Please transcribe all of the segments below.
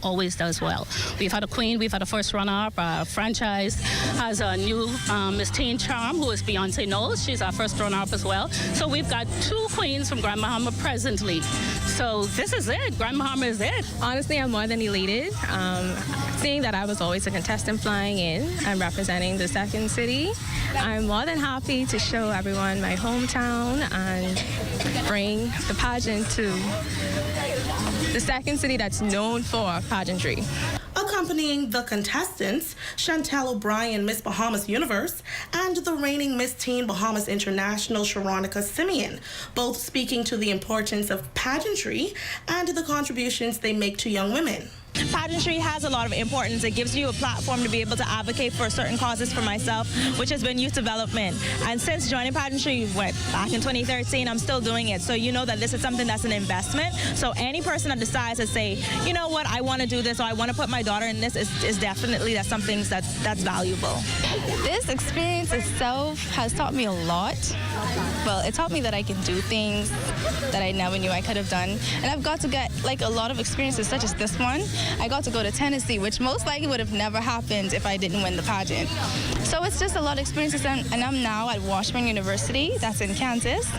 always does well. We've had a queen, we've had a first runner-up. Our franchise has a new Miss Teen Charm, who is Beyonce Knowles. She's our first runner-up as well. So we've got 2 queens from Grand Bahama presently. So this is it. Grand Bahama is it. Honestly, I'm more than elated. Seeing that I was always a contestant flying in and representing the second city, I'm more than happy to show everyone my hometown and bring the pageant to the second city that's known for pageantry. Accompanying the contestants, Chantel O'Brien, Miss Bahamas Universe, and the reigning Miss Teen Bahamas International, Sharonica Simeon, both speaking to the importance of pageantry and the contributions they make to young women. Pageantry has a lot of importance. It gives you a platform to be able to advocate for certain causes for myself, which has been youth development. And since joining pageantry, back in 2013, I'm still doing it. So you know that this is something that's an investment. So any person that decides to say, you know what, I want to do this or I want to put my daughter in this is definitely something that's valuable. This experience itself has taught me a lot. Well, it taught me that I can do things that I never knew I could have done. And I've got to get like a lot of experiences such as this one. I got to go to Tennessee, which most likely would have never happened if I didn't win the pageant. So it's just a lot of experiences, and I'm now at Washburn University, that's in Kansas.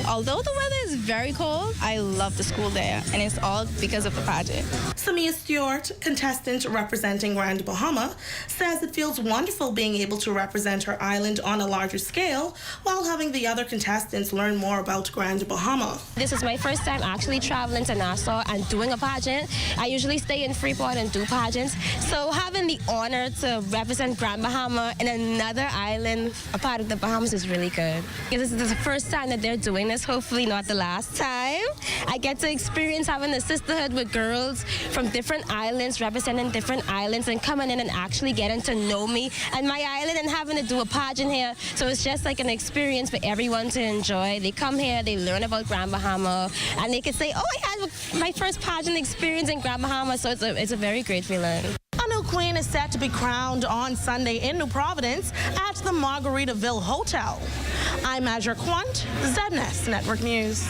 Although the weather is very cold, I love the school there, and it's all because of the pageant. Samia Stewart, contestant representing Grand Bahama, says it feels wonderful being able to represent her island on a larger scale while having the other contestants learn more about Grand Bahama. This is my first time actually traveling to Nassau and doing a pageant. I usually stay in Freeport and do pageants. So having the honor to represent Grand Bahama in another island, a part of the Bahamas, is really good. Because this is the first time that they're doing this, hopefully not the last time. I get to experience having a sisterhood with girls from different islands, representing different islands, and coming in and actually getting to know me and my island and having to do a pageant here. So it's just like an experience for everyone to enjoy. They come here, they learn about Grand Bahama, and they can say, oh, I had my first pageant experience in Grand Bahama. So it's a very great feeling. A new queen is set to be crowned on Sunday in New Providence at the Margaritaville Hotel. I'm Azure Quant, ZNS Network News.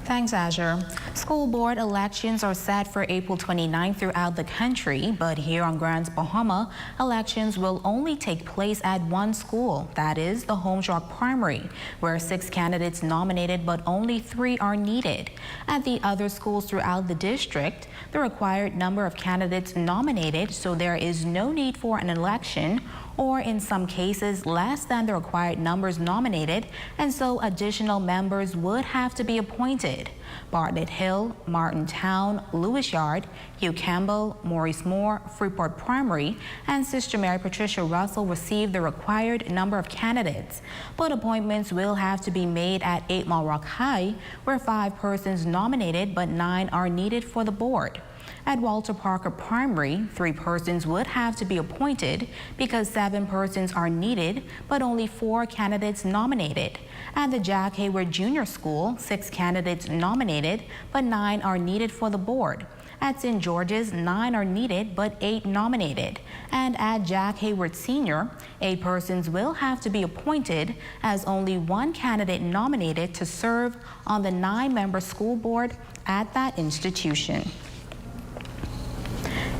Thanks, Azure. School board elections are set for April 29 throughout the country, but here on Grand Bahama, elections will only take place at one school, that is the Holmes Rock Primary, where 6 candidates nominated but only 3 are needed. At the other schools throughout the district, the required number of candidates nominated, so there is no need for an election, or in some cases less than the required numbers nominated, and so additional members would have to be appointed. Bartlett Hill, Martintown, Lewis Yard, Hugh Campbell, Maurice Moore, Freeport Primary, and Sister Mary Patricia Russell received the required number of candidates. But appointments will have to be made at 8 Mile Rock High, where 5 persons nominated but 9 are needed for the board. At Walter Parker Primary, 3 persons would have to be appointed because 7 persons are needed, but only 4 candidates nominated. At the Jack Hayward Junior School, 6 candidates nominated, but 9 are needed for the board. At St. George's, 9 are needed, but 8 nominated. And at Jack Hayward Senior, 8 persons will have to be appointed as only 1 candidate nominated to serve on the 9-member school board at that institution.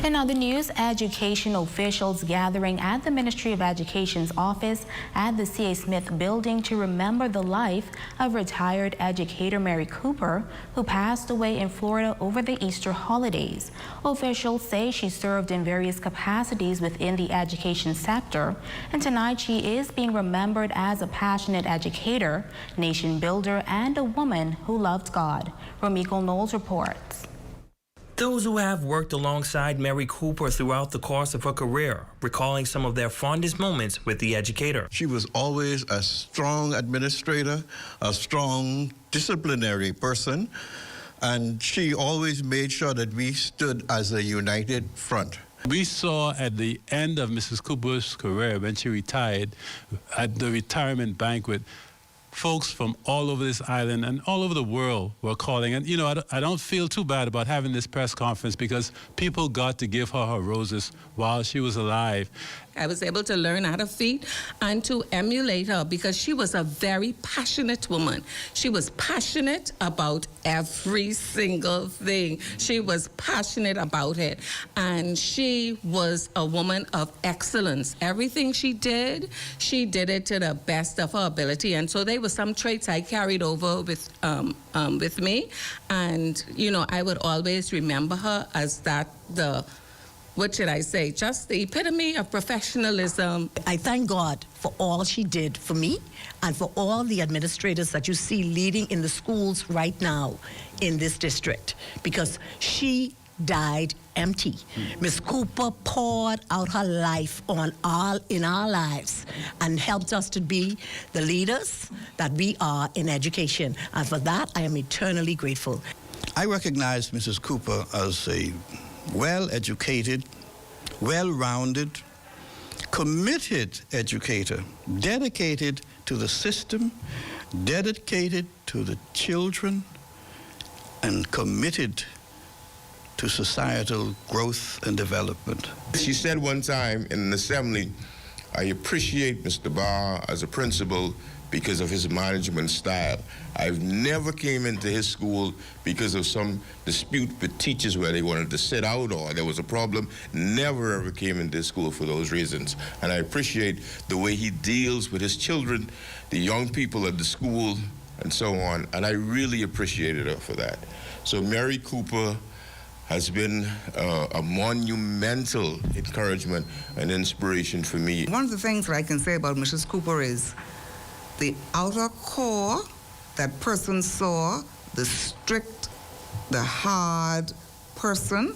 In other news, education officials gathering at the Ministry of Education's office at the C.A. Smith building to remember the life of retired educator Mary Cooper, who passed away in Florida over the Easter holidays. Officials say she served in various capacities within the education sector, and tonight she is being remembered as a passionate educator, nation builder, and a woman who loved God. Romiko Knowles reports. Those who have worked alongside Mary Cooper throughout the course of her career, recalling some of their fondest moments with the educator. She was always a strong administrator, a strong disciplinary person, and she always made sure that we stood as a united front. We saw at the end of Mrs. Cooper's career, when she retired, at the retirement banquet, folks from all over this island and all over the world were calling. And, you know, I don't feel too bad about having this press conference because people got to give her roses while she was alive. I was able to learn at her feet and to emulate her because she was a very passionate woman. She was passionate about every single thing. She was passionate about it. And she was a woman of excellence. Everything she did it to the best of her ability. And so they were some traits I carried over with me. And, you know, I would always remember her as what should I say, just the epitome of professionalism. I thank God for all she did for me and for all the administrators that you see leading in the schools right now in this district, because she died empty. Miss Cooper poured out her life in our lives and helped us to be the leaders that we are in education. And for that, I am eternally grateful. I recognize Mrs. Cooper as a well-educated, well-rounded, committed educator, dedicated to the system, dedicated to the children, and committed to societal growth and development. She said one time in an assembly, I appreciate Mr. Barr as a principal because of his management style. I've never came into his school because of some dispute with teachers where they wanted to sit out or there was a problem. Never ever came into his school for those reasons. And I appreciate the way he deals with his children, the young people at the school, and so on. And I really appreciated her for that. So Mary Cooper has been a monumental encouragement and inspiration for me. One of the things that I can say about Mrs. Cooper is the outer core, that person saw the strict, the hard person,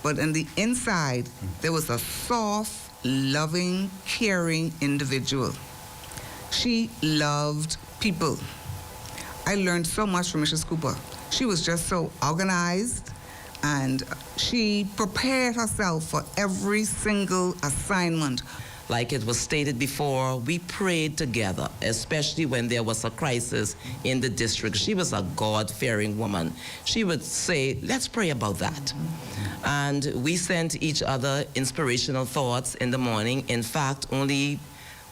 but in the inside, there was a soft, loving, caring individual. She loved people. I learned so much from Mrs. Cooper. She was just so organized, and she prepared herself for every single assignment. Like it was stated before, we prayed together, especially when there was a crisis in the district. She was a God-fearing woman. She would say, let's pray about that. And we sent each other inspirational thoughts in the morning. In fact, only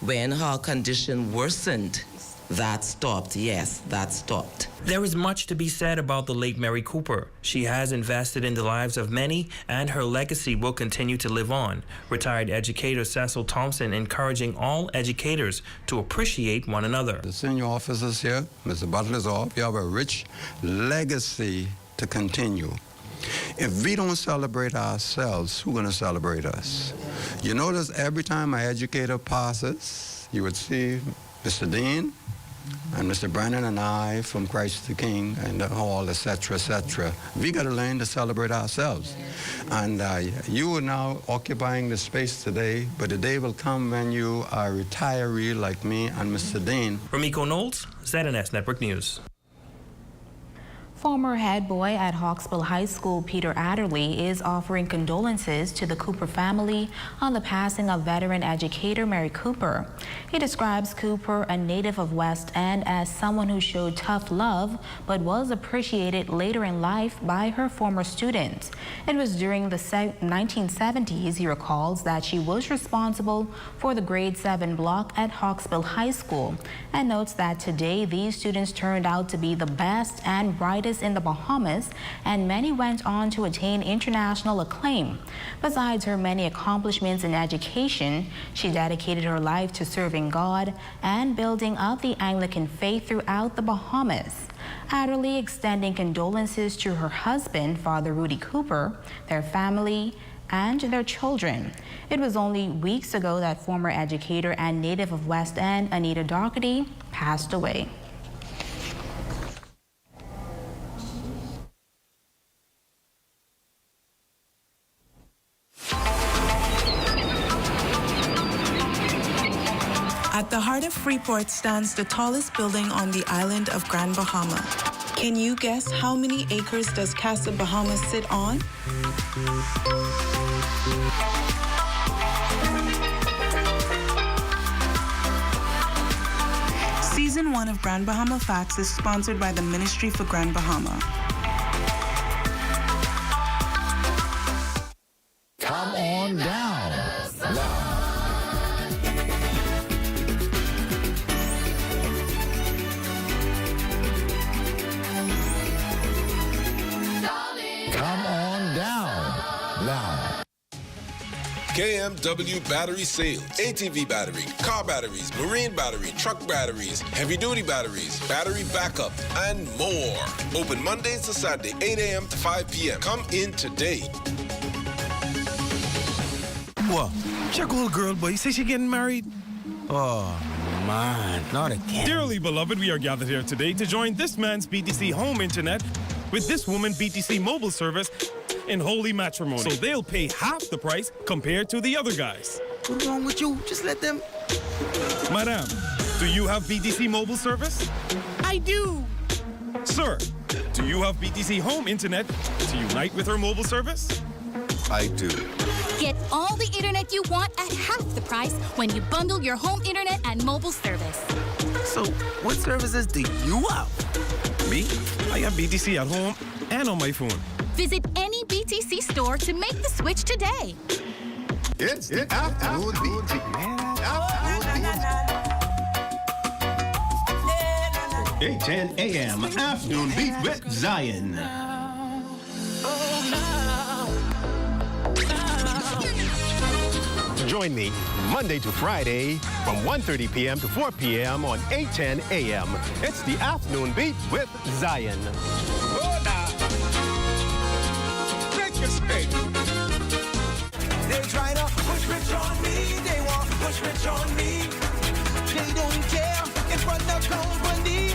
when her condition worsened, that stopped. Yes, that stopped. There is much to be said about the late Mary Cooper. She has invested in the lives of many, and her legacy will continue to live on. Retired educator Cecil Thompson encouraging all educators to appreciate one another. The senior officers here, Mr. Butler's off, you have a rich legacy to continue. If we don't celebrate ourselves, who's going to celebrate us? You notice every time an educator passes, you would see Mr. Dean and Mr. Brennan and I from Christ the King and the hall, etc., etc. We got to learn to celebrate ourselves. And you are now occupying the space today, but the day will come when you are a retiree like me and Mr. Dean. Ramiko Knowles, ZNS Network News. Former head boy at Hawksbill High School, Peter Adderley, is offering condolences to the Cooper family on the passing of veteran educator Mary Cooper. He describes Cooper, a native of West End, as someone who showed tough love but was appreciated later in life by her former students. It was during the 1970s, he recalls, that she was responsible for the grade 7 block at Hawksbill High School, and notes that today these students turned out to be the best and brightest in the Bahamas, and many went on to attain international acclaim. Besides her many accomplishments in education, she dedicated her life to serving God and building up the Anglican faith throughout the Bahamas. Adderley extending condolences to her husband, Father Rudy Cooper, their family, and their children. It was only weeks ago that former educator and native of West End, Anita Doherty, passed away. At the heart of Freeport stands the tallest building on the island of Grand Bahama. Can you guess how many acres does Casa Bahamas sit on? Season 1 of Grand Bahama Facts is sponsored by the Ministry for Grand Bahama. Come on down. Now, now. KMW Battery Sales. ATV battery, car batteries, marine battery, truck batteries, heavy-duty batteries, battery backup, and more. Open Mondays to Saturday, 8 a.m. to 5 p.m. Come in today. What? Check old girl, boy. You say she getting married? Oh, man. Not again. Dearly beloved, we are gathered here today to join this man's BTC home internet with this woman BTC mobile service in holy matrimony. So they'll pay half the price compared to the other guys. What's wrong with you? Just let them... Madam, do you have BTC mobile service? I do. Sir, do you have BTC home internet to unite with her mobile service? I do. Get all the internet you want at half the price when you bundle your home internet and mobile service. So, what services do you have? Me? I have BTC at home and on my phone. Visit any BTC store to make the switch today. It's the Afternoon Beat. Afternoon Beat. 8:10 a.m. Afternoon Beat with Zion. Join me Monday to Friday from 1:30 p.m. to 4 p.m. on 8:10 a.m. It's the Afternoon Beat with Zion. They try to push rich on me, they want to push rich on me. They don't care in front of company.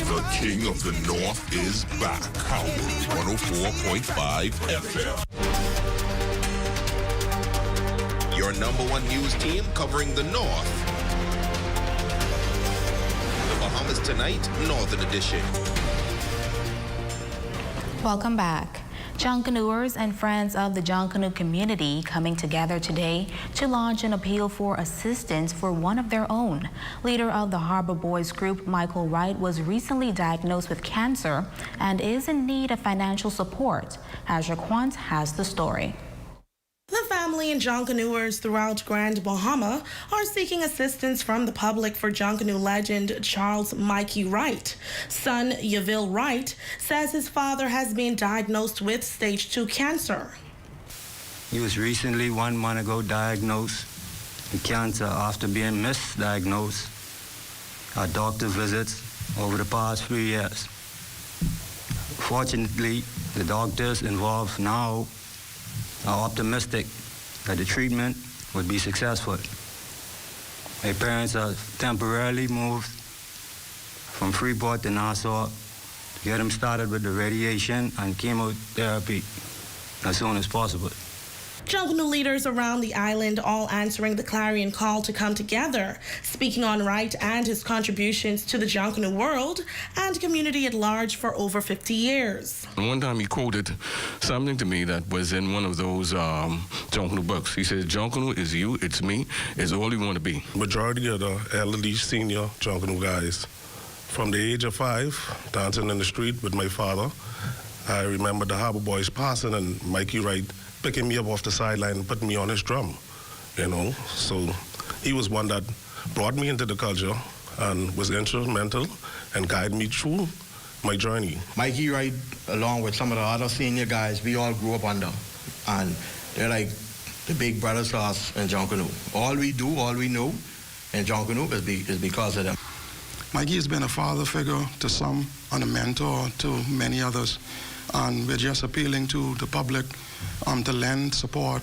The King of the North is back. Howard 104.5 FM. Your #1 news team covering the North. The Bahamas Tonight, Northern Edition. Welcome back. Junkanooers and friends of the Junkanoo community coming together today to launch an appeal for assistance for one of their own. Leader of the Harbor Boys group, Michael Wright, was recently diagnosed with cancer and is in need of financial support. Azure Quant has the story. The family and Junkanooers throughout Grand Bahama are seeking assistance from the public for Junkanoo legend Charles Mikey Wright. Son Yavil Wright says his father has been diagnosed with stage 2 cancer. He was recently 1 month ago diagnosed with cancer after being misdiagnosed at doctor visits over the past 3 years. Fortunately, the doctors involved now are optimistic that the treatment would be successful. My parents are temporarily moved from Freeport to Nassau to get him started with the radiation and chemotherapy as soon as possible. Junkanoo leaders around the island all answering the clarion call to come together, speaking on Wright and his contributions to the Junkanoo world and community at large for over 50 years. One time he quoted something to me that was in one of those Junkanoo books. He said, "Junkanoo is you, it's me, it's all you want to be." Majority of the elderly senior Junkanoo guys, from the age of 5, dancing in the street with my father. I remember the Harbor Boys passing and Mikey Wright picking me up off the sideline and putting me on his drum, you know. So he was one that brought me into the culture and was instrumental and guided me through my journey. Mikey Wright, along with some of the other senior guys, we all grew up under, and they're like the big brothers to us in Junkanoo. All we do, all we know in Junkanoo is because of them. Mikey has been a father figure to some and a mentor to many others. And we're just appealing to the public to lend support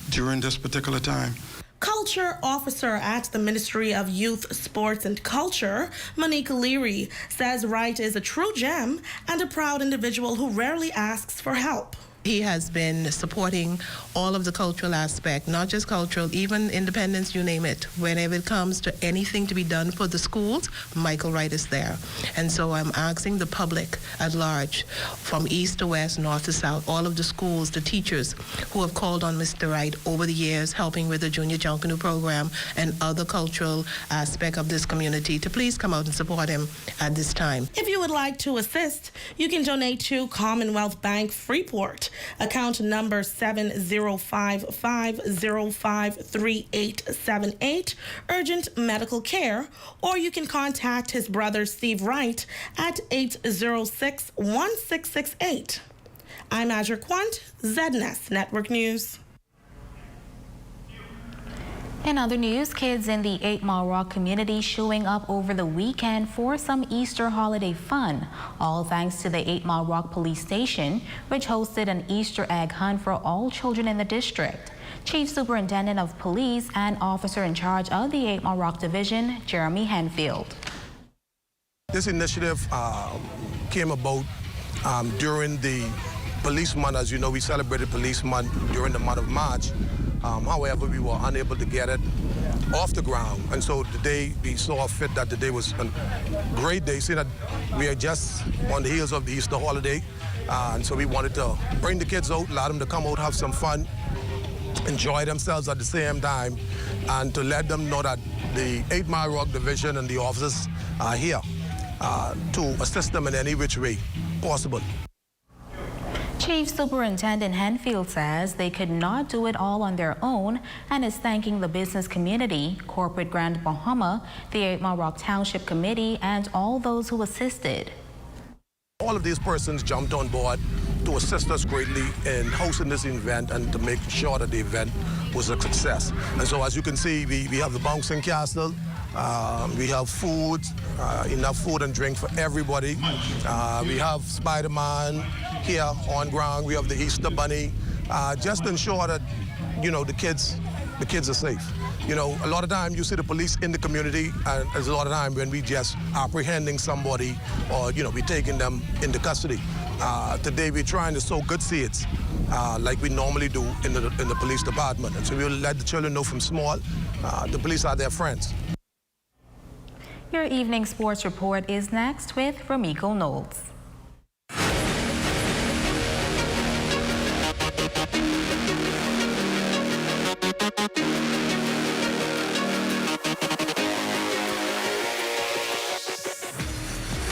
during this particular time. Culture officer at the Ministry of Youth, Sports and Culture, Monique Leary, says Wright is a true gem and a proud individual who rarely asks for help. He has been supporting all of the cultural aspect, not just cultural, even independence, you name it. Whenever it comes to anything to be done for the schools, Michael Wright is there. And so I'm asking the public at large, from east to west, north to south, all of the schools, the teachers who have called on Mr. Wright over the years, helping with the Junior Junkanoo program and other cultural aspect of this community, to please come out and support him at this time. If you would like to assist, you can donate to Commonwealth Bank Freeport, account number 7055053878, urgent medical care, or you can contact his brother Steve Wright at 806-1668. I'm Adra Quant, ZNS Network News. In other news, kids in the 8 Mile Rock community showing up over the weekend for some Easter holiday fun, all thanks to the 8 Mile Rock Police Station, which hosted an Easter egg hunt for all children in the district. Chief Superintendent of Police and officer in charge of the 8 Mile Rock Division, Jeremy Henfield. This initiative came about during the Police Month. As you know, we celebrated Police Month during the month of March. However, we were unable to get it off the ground. And so today we saw fit that today was a great day, seeing that we are just on the heels of the Easter holiday. And so we wanted to bring the kids out, allow them to come out, have some fun, enjoy themselves at the same time, and to let them know that the 8 Mile Rock Division and the officers are here to assist them in any which way possible. Chief Superintendent Henfield says they could not do it all on their own and is thanking the business community, Corporate Grand Bahama, the 8 Mile Rock Township Committee, and all those who assisted. All of these persons jumped on board to assist us greatly in hosting this event and to make sure that the event was a success. And so as you can see, we have the bouncing castle. We have food, enough food and drink for everybody. We have Spider-Man here on ground. We have the Easter Bunny. Just to ensure that, you know, the kids are safe. You know, a lot of time you see the police in the community, and there's a lot of time when we just apprehending somebody or, you know, we taking them into custody. Today we're trying to sow good seeds like we normally do in the police department. And so we'll let the children know from small, the police are their friends. Your evening sports report is next with Ramiko Knowles.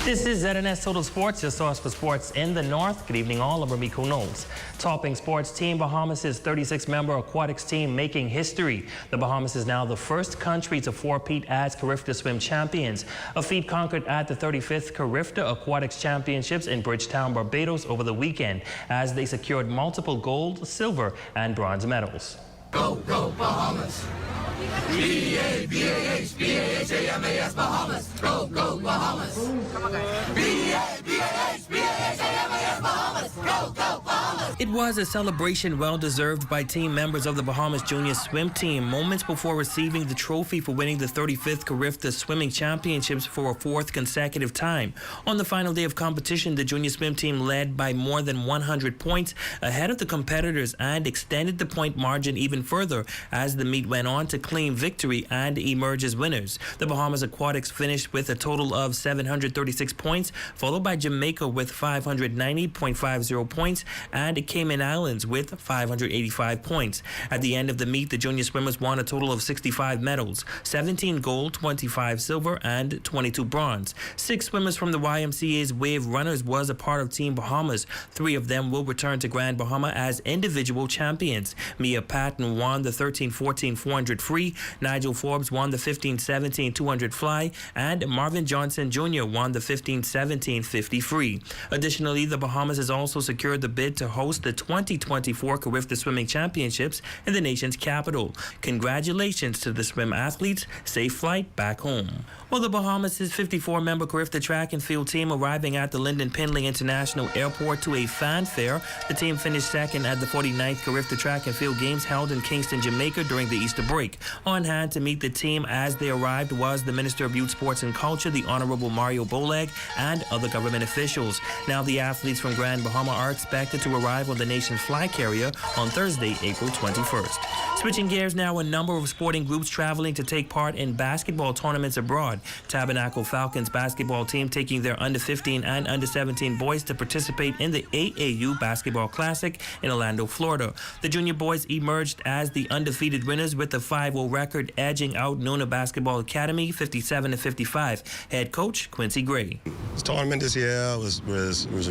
This is ZNS Total Sports, your source for sports in the North. Good evening all, I'm Ramiko Knowles. Topping sports, Team Bahamas' 36-member aquatics team making history. The Bahamas is now the first country to four-peat as Carifta Swim champions, a feat conquered at the 35th Carifta Aquatics Championships in Bridgetown, Barbados over the weekend, as they secured multiple gold, silver, and bronze medals. Go, go, Bahamas! B-A-B-A-H-B-A-H-A-M-A-S, Bahamas! Go, go, Bahamas! Come on, guys. B-A-B-A-H-B-A-H-A-M-A-S, Bahamas! Go, go, Bahamas! It was a celebration well-deserved by team members of the Bahamas Junior Swim Team moments before receiving the trophy for winning the 35th Carifta Swimming Championships for a fourth consecutive time. On the final day of competition, the Junior Swim Team led by more than 100 points ahead of the competitors and extended the point margin even further as the meet went on to claim victory and emerge as winners. The Bahamas Aquatics finished with a total of 736 points, followed by Jamaica with 590.50 points and Cayman Islands with 585 points. At the end of the meet, the junior swimmers won a total of 65 medals, 17 gold, 25 silver, and 22 bronze. 6 swimmers from the YMCA's Wave Runners was a part of Team Bahamas. 3 of them will return to Grand Bahama as individual champions. Mia Patton won the 13-14 400 free, Nigel Forbes won the 15-17 200 fly, and Marvin Johnson Jr. won the 15-17 50 free. Additionally, the Bahamas has also secured the bid to host the 2024 Carifta Swimming Championships in the nation's capital. Congratulations to the swim athletes. Safe flight back home. Well, the Bahamas' 54-member Carifta track and field team arriving at the Lyndon Pindley International Airport to a fanfare. The team finished second at the 49th Carifta Track and Field Games held in Kingston, Jamaica during the Easter break. On hand to meet the team as they arrived was the Minister of Youth, Sports and Culture, the Honorable Mario Bolag, and other government officials. Now the athletes from Grand Bahama are expected to arrive on the nation's fly carrier on Thursday, April 21st. Switching gears now, a number of sporting groups traveling to take part in basketball tournaments abroad. Tabernacle Falcons basketball team taking their under-15 and under-17 boys to participate in the AAU Basketball Classic in Orlando, Florida. The junior boys emerged as the undefeated winners with a 5-0 record, edging out Nona Basketball Academy 57-55. Head coach Quincy Gray. The tournament this year was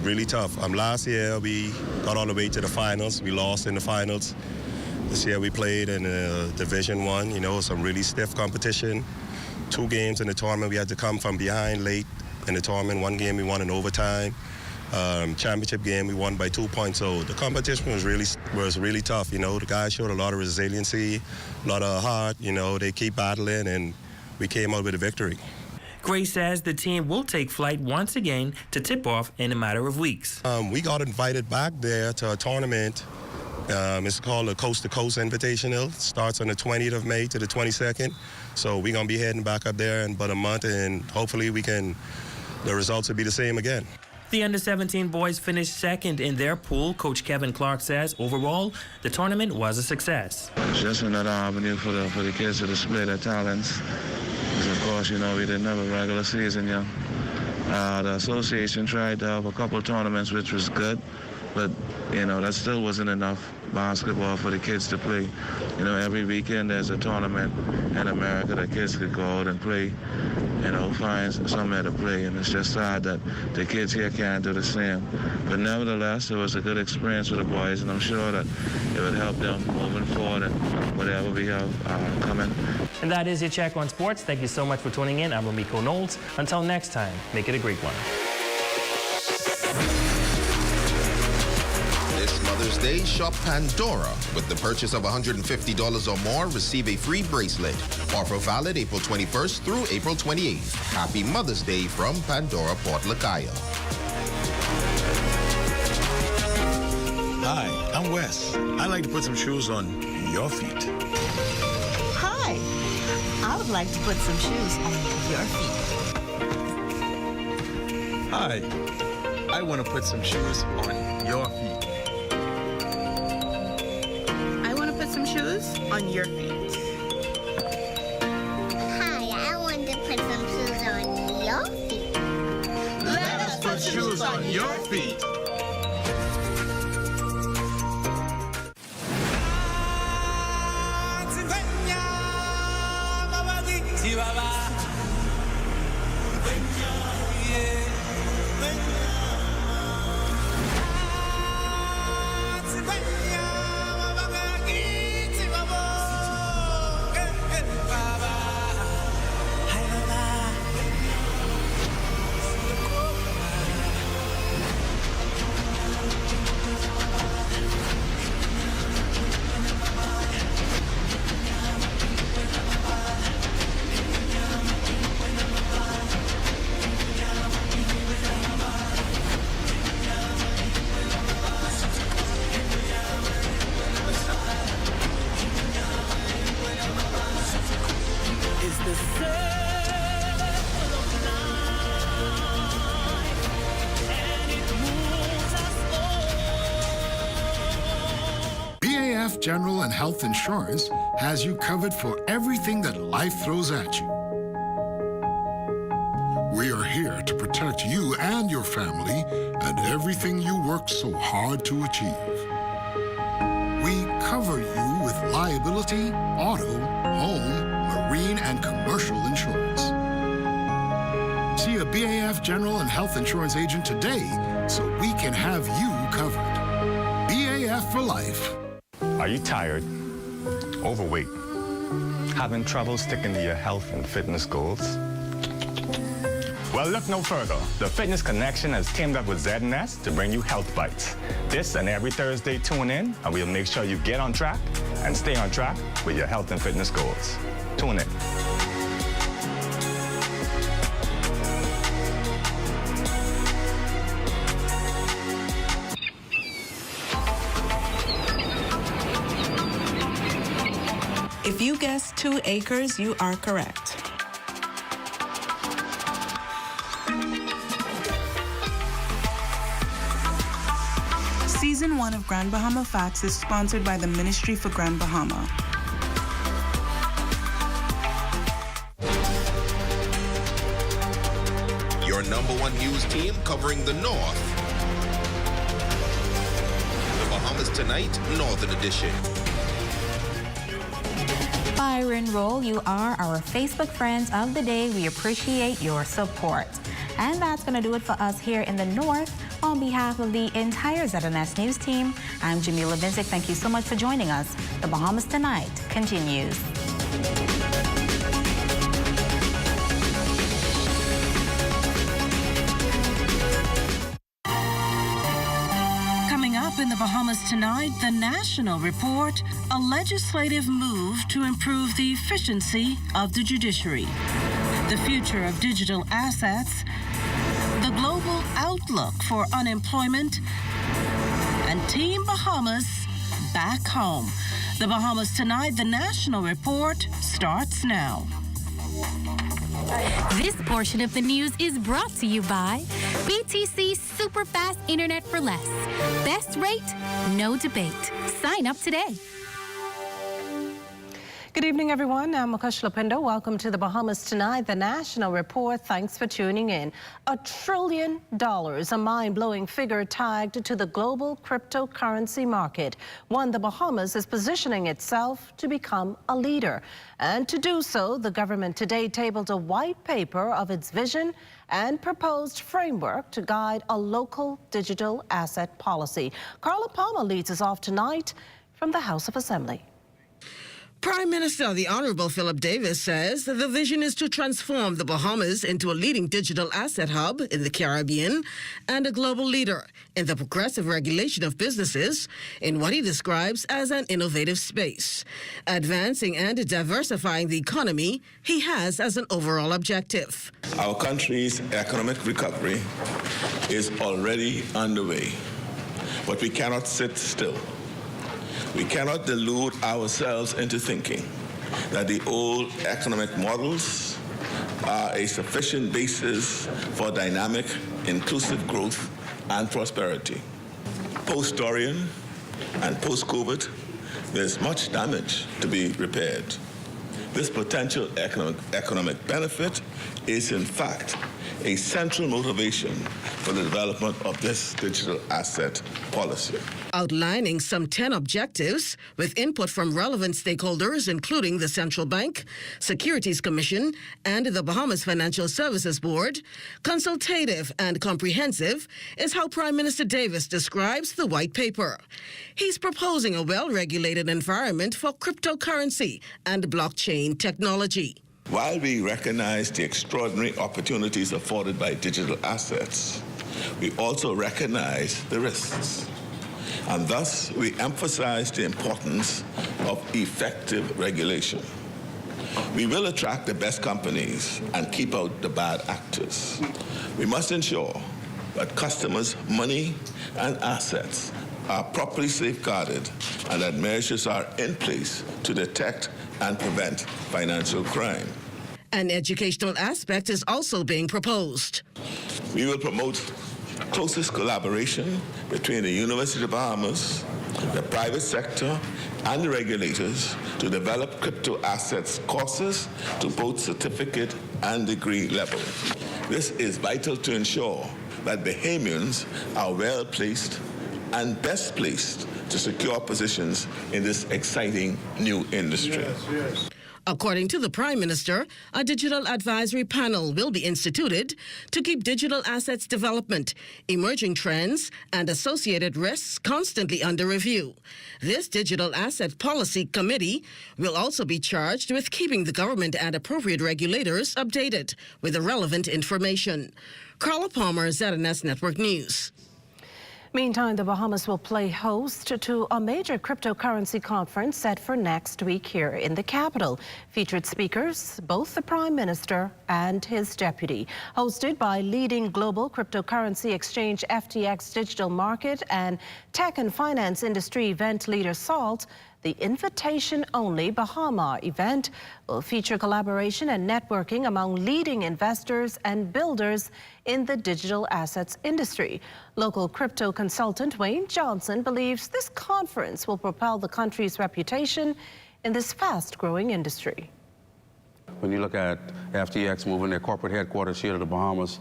really tough. Last year we got all the way to the finals. We lost in the finals. This year we played in Division 1, you know, some really stiff competition. 2 games in the tournament, we had to come from behind late in the tournament. 1 game we won in overtime. championship game, we won by 2 points. So the competition was really tough. You know, the guys showed a lot of resiliency, a lot of heart. You know, they keep battling, and we came out with a victory. Gray says the team will take flight once again to tip off in a matter of weeks. We got invited back there to a tournament. It's called the Coast to Coast Invitational. It starts on the 20th of May to the 22nd. So we're going to be heading back up there in about a month, and hopefully the results will be the same again. The under-17 boys finished second in their pool. Coach Kevin Clark says overall, the tournament was a success. It's just another avenue for the kids to display their talents. Because of course, you know, we didn't have a regular season, The association tried to have a couple tournaments, which was good, but, you know, that still wasn't enough basketball for the kids to play. You know, every weekend there's a tournament in America that kids could go out and play, you know, find somewhere to play, and it's just sad that the kids here can't do the same. But nevertheless, it was a good experience for the boys, and I'm sure that it would help them moving forward and whatever we have coming. And that is your Check on Sports. Thank you so much for tuning in. I'm Ramiko Knowles. Until next time, make it a great one. This Mother's Day, shop Pandora. With the purchase of $150 or more, receive a free bracelet. Offer valid April 21st through April 28th. Happy Mother's Day from Pandora, Port Lacaya. Hi, I'm Wes. I like to put some shoes on your feet. Hi, I would like to put some shoes on your feet. Hi, I want to put some shoes on your feet. I want to put some shoes on your feet. Hi, I want to put some shoes on your feet. Let us put shoes on your feet. General and Health Insurance has you covered for everything that life throws at you. We are here to protect you and your family and everything you worked so hard to achieve. We cover you with liability, auto, home, marine, and commercial insurance. See a BAF General and Health Insurance agent today so we can have you covered. BAF for life. Are you tired, overweight, having trouble sticking to your health and fitness goals? Well, look no further. The Fitness Connection has teamed up with ZNS to bring you Health Bites. This and every Thursday, tune in, and we'll make sure you get on track and stay on track with your health and fitness goals. Tune in. If you guessed 2 acres, you are correct. Season 1 of Grand Bahama Facts is sponsored by the Ministry for Grand Bahama. Your #1 news team covering the North. The Bahamas Tonight, Northern Edition. Byron Roll, you are our Facebook friends of the day. We appreciate your support. And that's going to do it for us here in the North. On behalf of the entire ZNS News team, I'm Jamila Vincic. Thank you so much for joining us. The Bahamas Tonight continues. Tonight, the National Report, a legislative move to improve the efficiency of the judiciary, the future of digital assets, the global outlook for unemployment, and Team Bahamas back home. The Bahamas Tonight, the National Report starts now. This portion of the news is brought to you by BTC Super Fast Internet for Less. Best rate, no debate. Sign up today. Good evening, everyone. I'm Mukesh Lapindo. Welcome to the Bahamas Tonight, the National Report. Thanks for tuning in. $1 trillion, a mind-blowing figure tagged to the global cryptocurrency market, one the Bahamas is positioning itself to become a leader. And to do so, the government today tabled a white paper of its vision and proposed framework to guide a local digital asset policy. Carla Palmer leads us off tonight from the House of Assembly. Prime Minister the Honorable Philip Davis says that the vision is to transform the Bahamas into a leading digital asset hub in the Caribbean and a global leader in the progressive regulation of businesses in what he describes as an innovative space. Advancing and diversifying the economy, he has as an overall objective. Our country's economic recovery is already underway, but we cannot sit still. We cannot delude ourselves into thinking that the old economic models are a sufficient basis for dynamic, inclusive growth and prosperity. Post-Dorian and post-COVID, there's much damage to be repaired. This potential economic benefit is, in fact, a central motivation for the development of this digital asset policy. Outlining some 10 objectives with input from relevant stakeholders, including the Central Bank, Securities Commission, and the Bahamas Financial Services Board, consultative and comprehensive is how Prime Minister Davis describes the white paper. He's proposing a well-regulated environment for cryptocurrency and blockchain technology. While we recognize the extraordinary opportunities afforded by digital assets, we also recognize the risks. And thus, we emphasize the importance of effective regulation. We will attract the best companies and keep out the bad actors. We must ensure that customers' money and assets are properly safeguarded and that measures are in place to detect and prevent financial crime. An educational aspect is also being proposed. We will promote closest collaboration between the University of the Bahamas, the private sector, and the regulators to develop crypto assets courses to both certificate and degree level. This is vital to ensure that Bahamians are well placed and best placed to secure positions in this exciting new industry. Yes. According to the Prime Minister, a digital advisory panel will be instituted to keep digital assets development, emerging trends, and associated risks constantly under review. This digital asset policy committee will also be charged with keeping the government and appropriate regulators updated with the relevant information. Carla Palmer, ZNS Network News. Meantime, the Bahamas will play host to a major cryptocurrency conference set for next week here in the capital. Featured speakers, both the Prime Minister and his deputy. Hosted by leading global cryptocurrency exchange FTX Digital Market and tech and finance industry event leader SALT, the invitation-only Bahama event will feature collaboration and networking among leading investors and builders in the digital assets industry. Local crypto consultant Wayne Johnson believes this conference will propel the country's reputation in this fast-growing industry. When you look at FTX moving their corporate headquarters here to the Bahamas,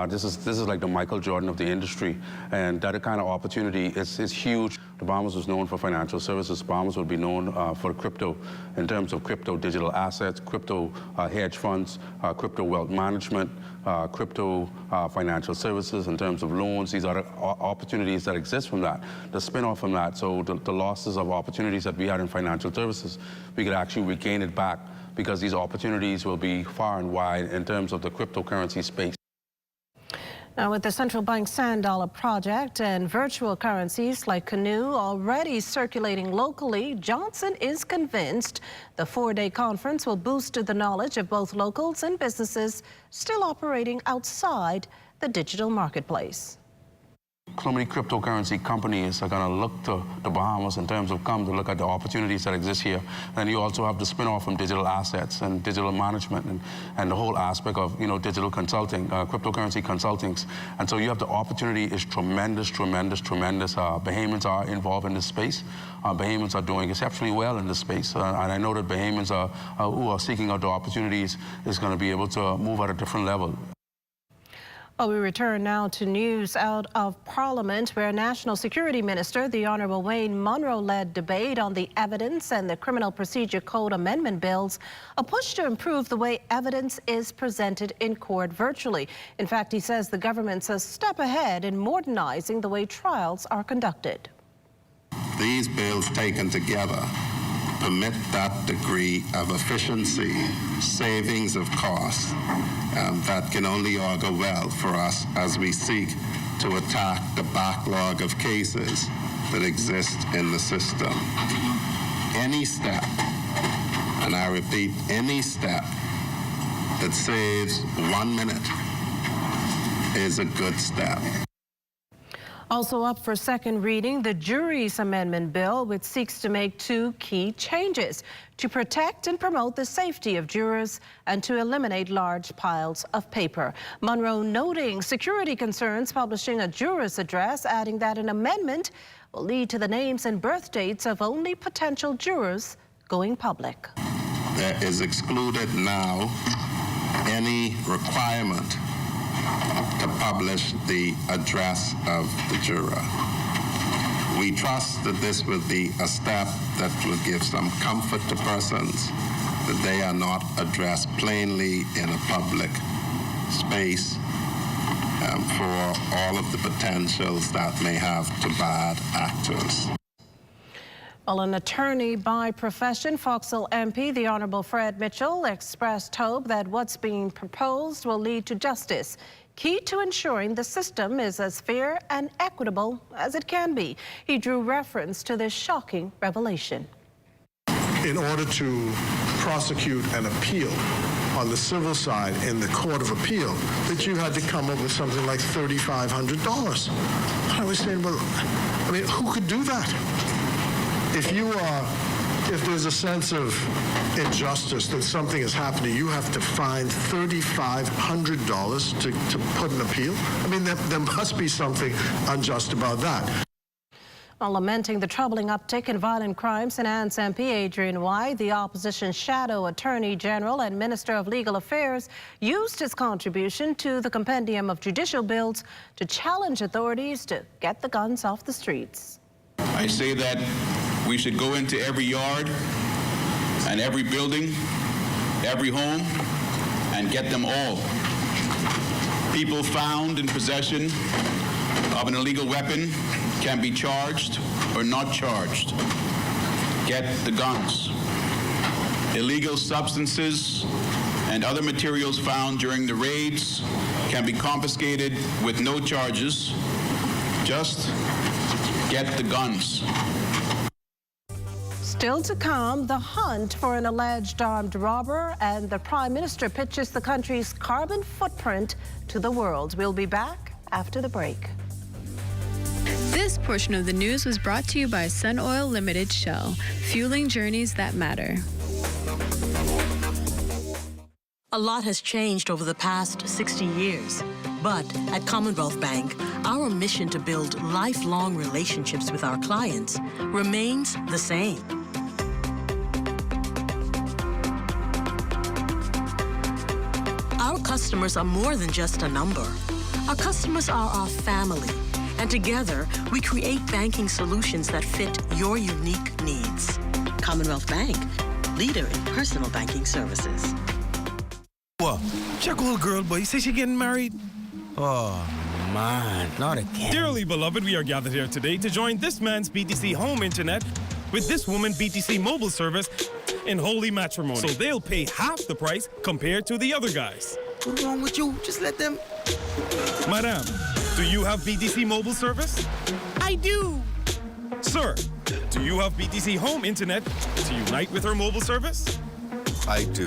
this is like the Michael Jordan of the industry, and that kind of opportunity is huge. The Bahamas was known for financial services. Bahamas will be known for crypto in terms of crypto digital assets, crypto hedge funds, crypto wealth management, crypto financial services in terms of loans. These are opportunities that exist from that, the spin-off from that. So the losses of opportunities that we had in financial services, we could actually regain it back, because these opportunities will be far and wide in terms of the cryptocurrency space. Now, with the central bank sand dollar project and virtual currencies like Canoe already circulating locally, Johnson is convinced the 4-day conference will boost the knowledge of both locals and businesses still operating outside the digital marketplace. So many cryptocurrency companies are going to look to the Bahamas in terms of come to look at the opportunities that exist here. And you also have the spin-off from digital assets and digital management and the whole aspect of, digital consulting, cryptocurrency consultings. And so you have the opportunity is tremendous, tremendous, tremendous. Bahamians are involved in this space. Bahamians are doing exceptionally well in this space. And I know that Bahamians who are seeking out the opportunities is going to be able to move at a different level. Well, we return now to news out of Parliament, where National Security Minister, the Honourable Wayne Munro, led debate on the evidence and the Criminal Procedure Code amendment bills, a push to improve the way evidence is presented in court virtually. In fact, he says the government's a step ahead in modernizing the way trials are conducted. These bills taken together permit that degree of efficiency, savings of costs, that can only augur well for us as we seek to attack the backlog of cases that exist in the system. Any step, and I repeat, any step that saves 1 minute is a good step. Also up for second reading, the Juries Amendment Bill, which seeks to make 2 key changes: to protect and promote the safety of jurors and to eliminate large piles of paper. Munro noting security concerns, publishing a juror's address, adding that an amendment will lead to the names and birth dates of only potential jurors going public. There is excluded now any requirement to publish the address of the juror. We trust that this will be a step that will give some comfort to persons that they are not addressed plainly in a public space for all of the potentials that may have to bad actors. Well, an attorney by profession, Foxhill MP, the Honourable Fred Mitchell, expressed hope that what's being proposed will lead to justice, key to ensuring the system is as fair and equitable as it can be. He drew reference to this shocking revelation. In order to prosecute an appeal on the civil side in the Court of Appeal, that you had to come up with something like $3,500. I was saying, well, I mean, who could do that? If there's a sense of injustice that something has happened to you, you have to find $3,500 to put an appeal. I mean, there must be something unjust about that. While lamenting the troubling uptick in violent crimes, St. Anne's MP Adrian White, the opposition shadow attorney general and minister of legal affairs, used his contribution to the compendium of judicial bills to challenge authorities to get the guns off the streets. I say that we should go into every yard and every building, every home, and get them all. People found in possession of an illegal weapon can be charged or not charged. Get the guns. Illegal substances and other materials found during the raids can be confiscated with no charges. Just get the guns. Still to come, the hunt for an alleged armed robber, and the Prime Minister pitches the country's carbon footprint to the world. We'll be back after the break. This portion of the news was brought to you by Sun Oil Limited Shell, fueling journeys that matter. A lot has changed over the past 60 years, but at Commonwealth Bank, our mission to build lifelong relationships with our clients remains the same. Our customers are more than just a number. Our customers are our family, and together we create banking solutions that fit your unique needs. Commonwealth Bank, leader in personal banking services. What? Check old girl, boy. Say she getting married? Oh, man, not again. Dearly beloved, we are gathered here today to join this man's BTC home internet with this woman BTC mobile service in holy matrimony. So they'll pay half the price compared to the other guys. What's wrong with you? Just let them Madam, do you have BTC mobile service? I do. Sir, do you have BTC home internet to unite with our mobile service? I do.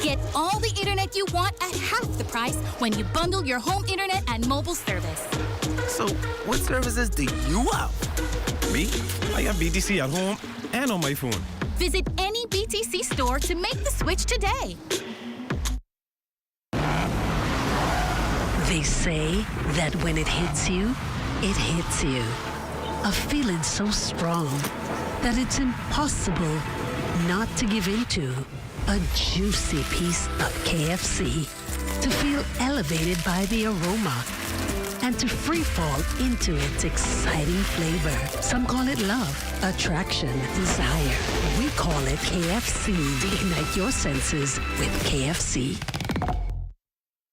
Get all the internet you want at half the price when you bundle your home internet and mobile service. So, what services do you have? Me? I have BTC at home and on my phone. Visit any BTC store to make the switch today. They say that when it hits you. A feeling so strong that it's impossible not to give into. A juicy piece of KFC. To feel elevated by the aroma. And to free fall into its exciting flavor. Some call it love, attraction, desire. We call it KFC. Ignite your senses with KFC.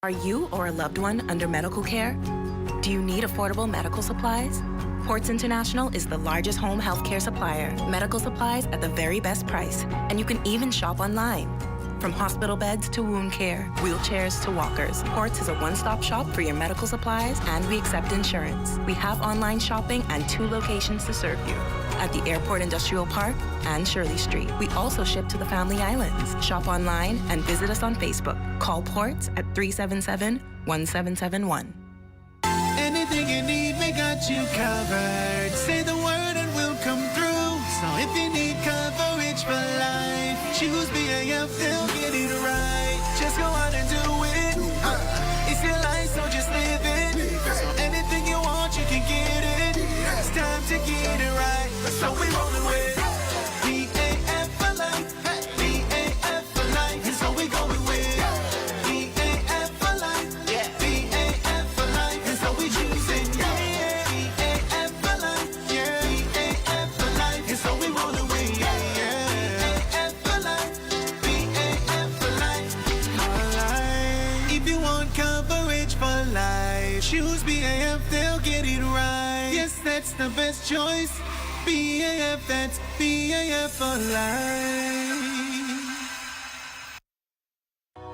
Are you or a loved one under medical care? Do you need affordable medical supplies? Ports International is the largest home healthcare supplier. Medical supplies at the very best price. And you can even shop online. From hospital beds to wound care, wheelchairs to walkers, Ports is a one-stop shop for your medical supplies, and we accept insurance. We have online shopping and 2 locations to serve you, at the Airport Industrial Park and Shirley Street. We also ship to the Family Islands. Shop online and visit us on Facebook. Call Ports at 377-1771. Anything you need, we got you covered. Say the word and we'll come through. So if you need coverage for life, choose BAF, they'll get it right. Just go out and do it. It's your life, so just live it. So anything you want, you can get it. It's time to get it right. So we rollin' with BAF for life. BAF for life. And so we going with BAF for life. BAF for life. And so we choosing BAF for life. BAF for life. And so we rollin' with BAF for life. BAF for life. If you want coverage for life, choose BAF, they'll get it right. Yes, that's the best choice. BAF, that's BAF for life.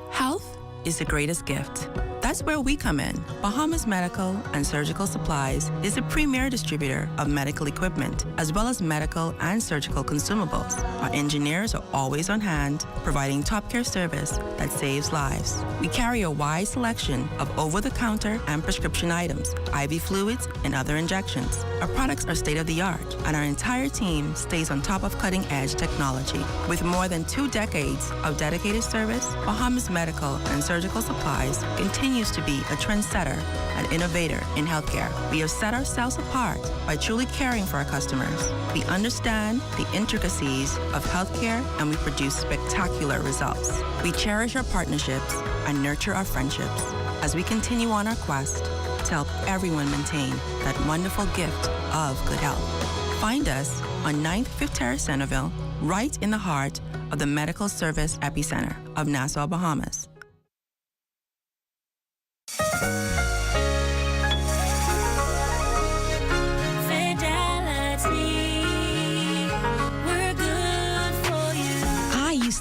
Health is the greatest gift. That's where we come in. Bahamas Medical and Surgical Supplies is a premier distributor of medical equipment, as well as medical and surgical consumables. Our engineers are always on hand, providing top care service that saves lives. We carry a wide selection of over-the-counter and prescription items, IV fluids, and other injections. Our products are state-of-the-art, and our entire team stays on top of cutting-edge technology. With more than 2 decades of dedicated service, Bahamas Medical and Surgical Supplies continues to be a trendsetter and innovator in healthcare. We have set ourselves apart by truly caring for our customers. We understand the intricacies of healthcare, and we produce spectacular results. We cherish our partnerships and nurture our friendships as we continue on our quest to help everyone maintain that wonderful gift of good health. Find us on 9th Fifth Terrace, Centerville, right in the heart of the medical service epicenter of Nassau, Bahamas.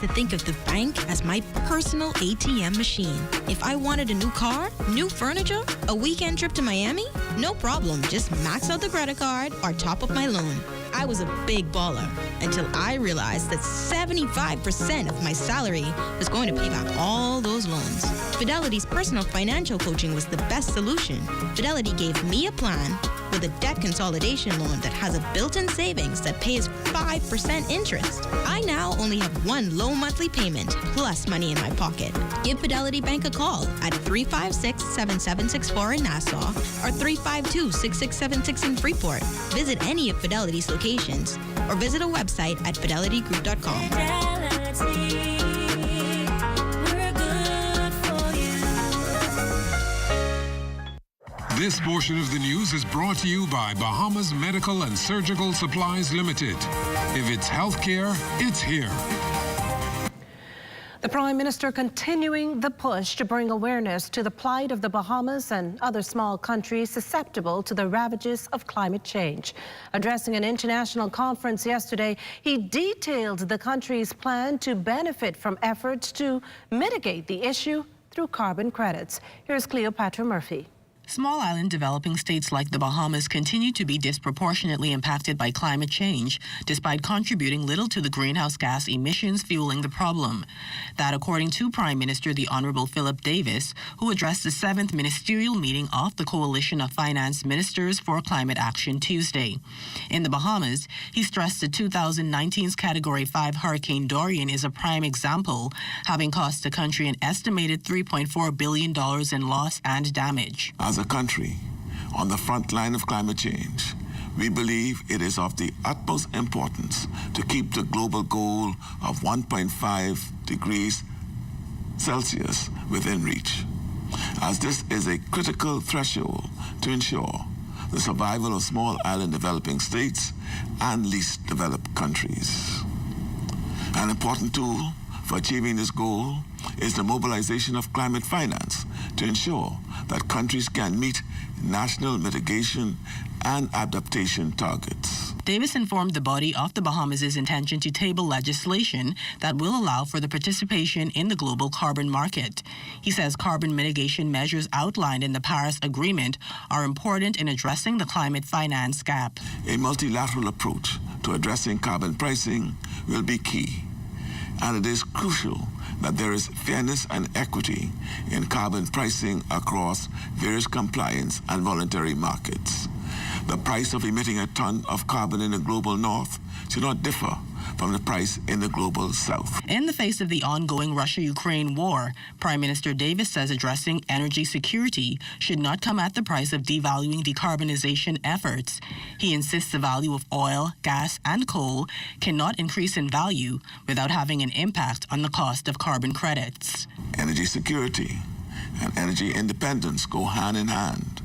To think of the bank as my personal ATM machine. If I wanted a new car, new furniture, a weekend trip to Miami, no problem. Just max out the credit card or top up my loan. I was a big baller until I realized that 75% of my salary was going to pay back all those loans. Fidelity's personal financial coaching was the best solution. Fidelity gave me a plan with a debt consolidation loan that has a built-in savings that pays 5% interest. I now only have one low monthly payment plus money in my pocket. Give Fidelity Bank a call at 356-7764 in Nassau or 352-6676 in Freeport. Visit any of Fidelity's locations or visit a website at fidelitygroup.com. This portion of the news is brought to you by Bahamas Medical and Surgical Supplies Limited. If it's healthcare, it's here. The Prime Minister continuing the push to bring awareness to the plight of the Bahamas and other small countries susceptible to the ravages of climate change. Addressing an international conference yesterday, he detailed the country's plan to benefit from efforts to mitigate the issue through carbon credits. Here's Cleopatra Murphy. Small island developing states like the Bahamas continue to be disproportionately impacted by climate change, despite contributing little to the greenhouse gas emissions fueling the problem. That according to Prime Minister the Honorable Philip Davis, who addressed the 7th ministerial meeting of the Coalition of Finance Ministers for Climate Action Tuesday. In the Bahamas, he stressed the 2019's Category 5 Hurricane Dorian is a prime example, having cost the country an estimated $3.4 billion in loss and damage. As a country on the front line of climate change, we believe it is of the utmost importance to keep the global goal of 1.5 degrees Celsius within reach, as this is a critical threshold to ensure the survival of small island developing states and least developed countries. An important tool for achieving this goal is the mobilization of climate finance to ensure that countries can meet national mitigation and adaptation targets. Davis informed the body of the Bahamas' intention to table legislation that will allow for the participation in the global carbon market. He says carbon mitigation measures outlined in the Paris Agreement are important in addressing the climate finance gap. A multilateral approach to addressing carbon pricing will be key, and it is crucial that there is fairness and equity in carbon pricing across various compliance and voluntary markets. The price of emitting a ton of carbon in the global north should not differ from the price in the global south. In the face of the ongoing Russia-Ukraine war, Prime Minister Davis says addressing energy security should not come at the price of devaluing decarbonization efforts. He insists the value of oil, gas, and coal cannot increase in value without having an impact on the cost of carbon credits. Energy security and energy independence go hand in hand.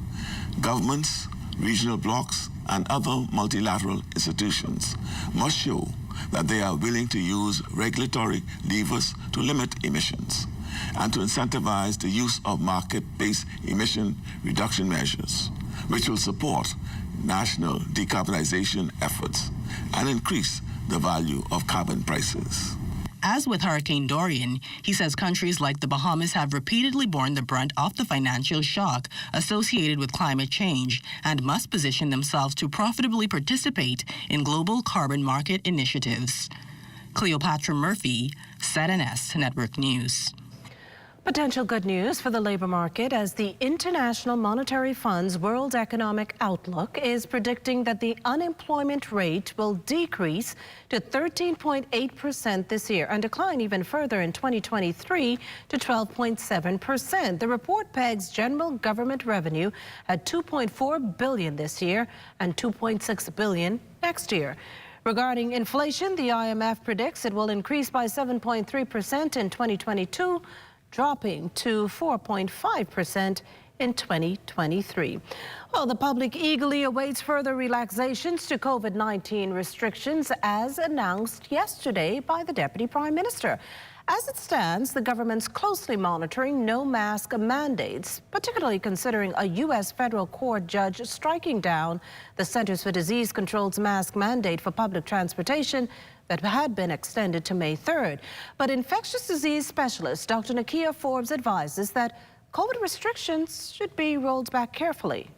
Governments, regional blocs, and other multilateral institutions must show that they are willing to use regulatory levers to limit emissions and to incentivize the use of market-based emission reduction measures, which will support national decarbonization efforts and increase the value of carbon prices. As with Hurricane Dorian, he says countries like the Bahamas have repeatedly borne the brunt of the financial shock associated with climate change and must position themselves to profitably participate in global carbon market initiatives. Cleopatra Murphy, ZNS Network News. Potential good news for the labor market as the International Monetary Fund's World Economic Outlook is predicting that the unemployment rate will decrease to 13.8% this year and decline even further in 2023 to 12.7%. The report pegs general government revenue at $2.4 billion this year and $2.6 billion next year. Regarding inflation, the IMF predicts it will increase by 7.3% in 2022, dropping to 4.5% in 2023. Well, the public eagerly awaits further relaxations to COVID-19 restrictions as announced yesterday by the Deputy Prime Minister. As it stands, the government's closely monitoring no mask mandates, particularly considering a U.S. federal court judge striking down the Centers for Disease Control's mask mandate for public transportation that had been extended to May 3rd. But infectious disease specialist Dr. Nakia Forbes advises that COVID restrictions should be rolled back carefully.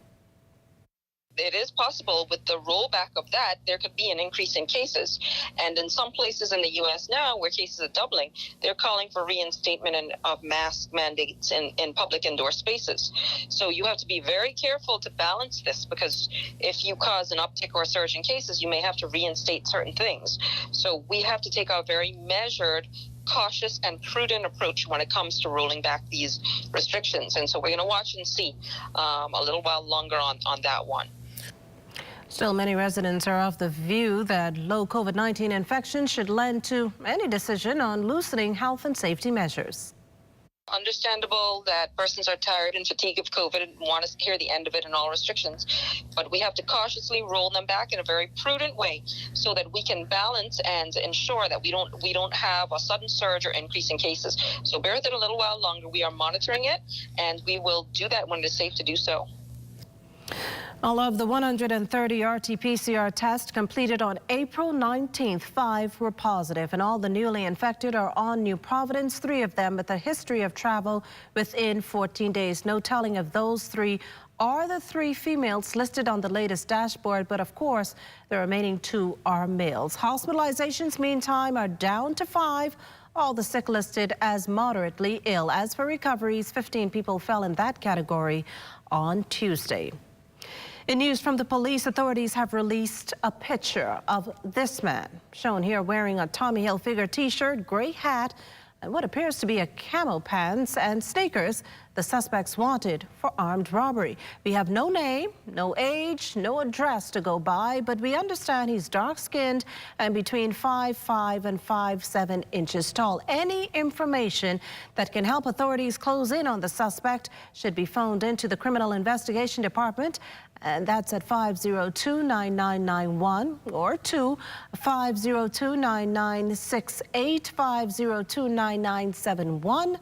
It is possible with the rollback of that, there could be an increase in cases. And in some places in the U.S. now, where cases are doubling, they're calling for reinstatement of mask mandates in public indoor spaces. So you have to be very careful to balance this, because if you cause an uptick or a surge in cases, you may have to reinstate certain things. So we have to take a very measured, cautious and prudent approach when it comes to rolling back these restrictions. And so we're going to watch and see a little while longer on that one. Still, many residents are of the view that low COVID-19 infections should lend to any decision on loosening health and safety measures. Understandable that persons are tired and fatigued of COVID and want to hear the end of it and all restrictions, but we have to cautiously roll them back in a very prudent way so that we can balance and ensure that we don't have a sudden surge or increase in cases. So bear with it a little while longer. We are monitoring it, and we will do that when it is safe to do so. All of the 130 RT-PCR tests completed on April 19th, 5 were positive, and all the newly infected are on New Providence, 3 of them with a history of travel within 14 days. No telling if those 3 are the 3 females listed on the latest dashboard, but of course, the remaining 2 are males. Hospitalizations, meantime, are down to 5. All the sick listed as moderately ill. As for recoveries, 15 people fell in that category on Tuesday. In news from the police, authorities have released a picture of this man, shown here wearing a Tommy Hilfiger t-shirt, gray hat, and what appears to be a camo pants and sneakers. The suspect's wanted for armed robbery. We have no name, no age, no address to go by, but we understand he's dark-skinned and between 5'5" and 5'7" inches tall. Any information that can help authorities close in on the suspect should be phoned into the Criminal Investigation Department, and that's at 502-9991 or 502-9968, 502-9971,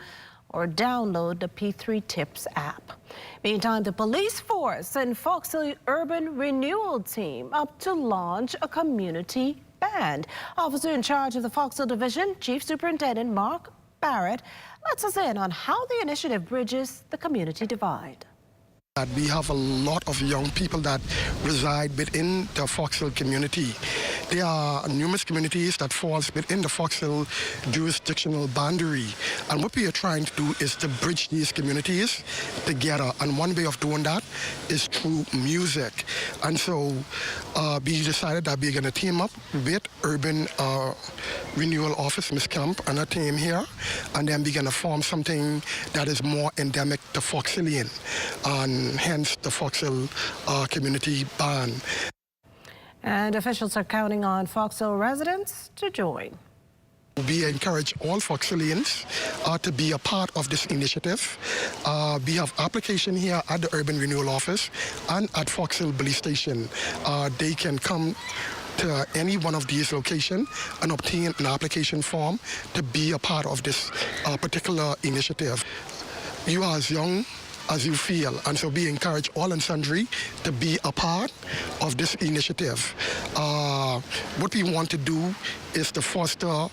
or download the P3 Tips app. Meantime, the police force and Fox Hill Urban Renewal Team up to launch a community band. Officer in charge of the Fox Hill Division, Chief Superintendent Mark Barrett, lets us in on how the initiative bridges the community divide. We have a lot of young people that reside within the Fox Hill community. There are numerous communities that falls within the Fox Hill jurisdictional boundary. And what we are trying to do is to bridge these communities together. And one way of doing that is through music. And so we decided that we're going to team up with Urban Renewal Office, Ms. Camp, and her team here. And then we're going to form something that is more endemic to Fox Hillian. And hence the Fox Hill Community Band. And officials are counting on Fox Hill residents to join. We encourage all Fox Hillians to be a part of this initiative. We have application here at the Urban Renewal Office and at Fox Hill Police Station. They can come to any one of these locations and obtain an application form to be a part of this particular initiative. You are as young as you feel, and so we encourage all and sundry to be a part of this initiative. What we want to do is to foster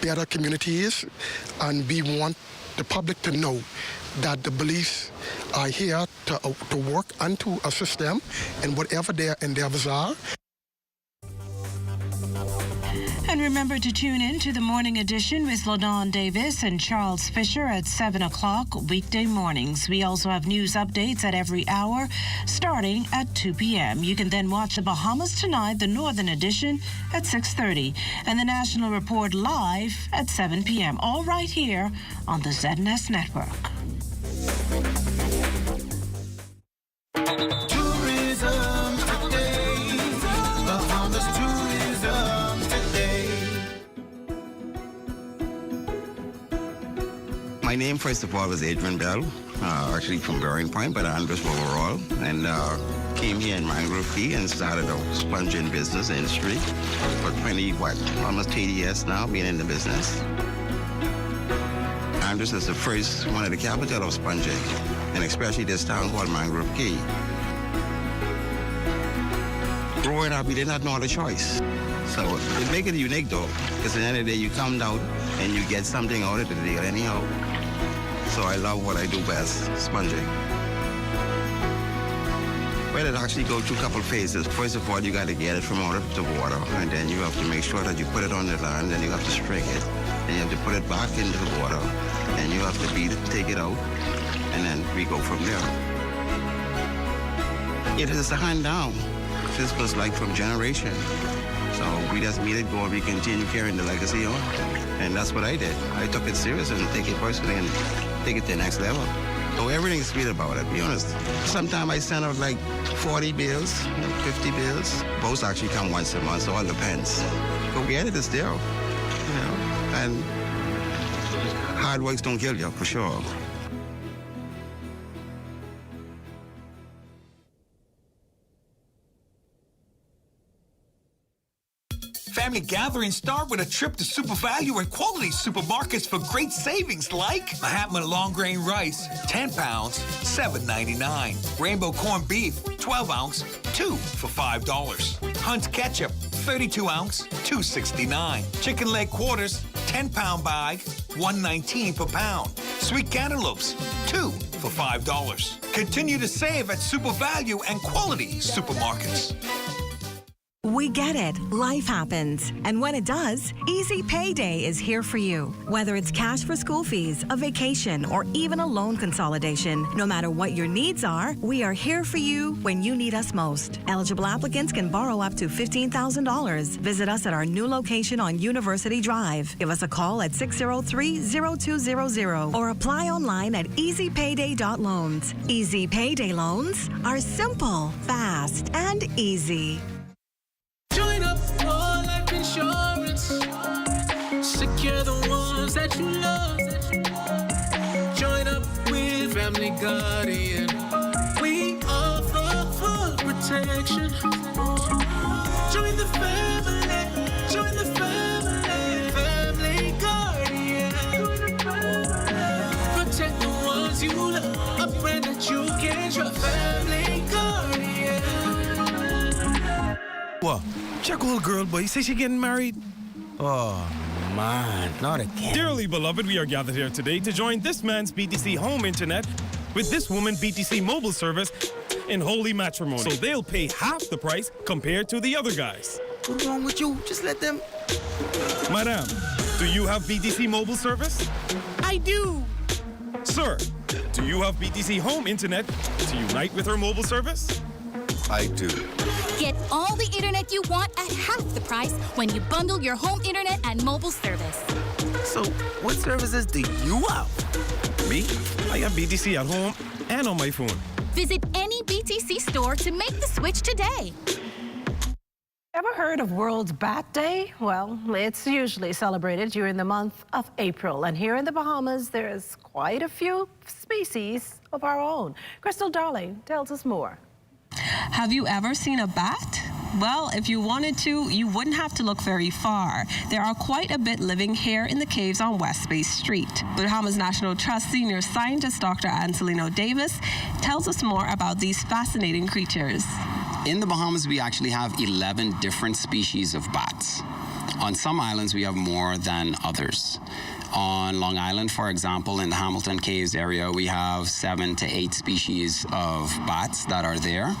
better communities, and we want the public to know that the police are here to work and to assist them in whatever their endeavors are. And remember to tune in to the morning edition with LaDawn Davis and Charles Fisher at 7 o'clock weekday mornings. We also have news updates at every hour starting at 2 p.m. You can then watch the Bahamas Tonight, the Northern Edition, at 6:30, and the National Report live at 7 p.m. All right here on the ZNS Network. Tourism today. Bahamas tourism today. My name, first of all, was Adrian Bell, actually from Bearing Point, but Andros overall, and came here in Mangrove Key and started a sponging business industry for almost 80 years now, being in the business. Andros is the first, one of the capital of sponging, and especially this town called Mangrove Key. Growing up, we didn't have no other choice. So it makes it unique though, because at the end of the day, you come down and you get something out of the deal anyhow. So I love what I do best, sponging. Well, it actually goes through a couple phases. First of all, you got to get it from out of the water, and then you have to make sure that you put it on the land, and you have to string it, and you have to put it back into the water, and you have to beat it, take it out, and then we go from there. It is a hand down. This was like from generation. So we just made it go and we continue carrying the legacy on. And that's what I did. I took it serious and take it personally and take it to the next level. So everything's sweet about it, be honest. Sometimes I send out like 40 bills, 50 bills. Both actually come once a month, so it all depends. Go get it, it's there. You know, and hard works don't kill you, for sure. Family gatherings start with a trip to Super Value and Quality Supermarkets for great savings like Mahatma long grain rice, 10 pounds, $7.99. Rainbow corned beef, 12 ounce, 2 for $5. Hunt's ketchup, 32 ounce, $2.69. Chicken leg quarters, 10-pound bag, $1.19 per pound. Sweet cantaloupes, 2 for $5. Continue to save at Super Value and Quality Supermarkets. We get it. Life happens. And when it does, Easy Payday is here for you. Whether it's cash for school fees, a vacation, or even a loan consolidation, no matter what your needs are, we are here for you when you need us most. Eligible applicants can borrow up to $15,000. Visit us at our new location on University Drive. Give us a call at 603-0200 or apply online at easypayday.loans. Easy Payday loans are simple, fast, and easy. Join up for life insurance. Secure the ones that you love. Join up with Family Guardian. We offer full protection. Join the family. Join the family. Family Guardian. Protect the ones you love. A friend that you can trust. Family Guardian. What? Check old girl, boy. Say she getting married? Oh, man, not again. Dearly beloved, we are gathered here today to join this man's BTC home internet with this woman BTC mobile service in holy matrimony. So they'll pay half the price compared to the other guys. What's wrong with you? Just let them... Madam, do you have BTC mobile service? I do. Sir, do you have BTC home internet to unite with her mobile service? I do. Get all the internet you want at half the price when you bundle your home internet and mobile service. So, what services do you have? Me? I have BTC at home and on my phone. Visit any BTC store to make the switch today. Ever heard of World Bat Day? Well, it's usually celebrated during the month of April. And here in the Bahamas, there's quite a few species of our own. Crystal Darling tells us more. Have you ever seen a bat? Well, if you wanted to, you wouldn't have to look very far. There are quite a bit living here in the caves on West Bay Street. Bahamas National Trust senior scientist Dr. Anselino Davis tells us more about these fascinating creatures. In the Bahamas, we actually have 11 different species of bats. On some islands, we have more than others. On Long Island, for example, in the Hamilton Caves area, we have 7 to 8 species of bats that are there.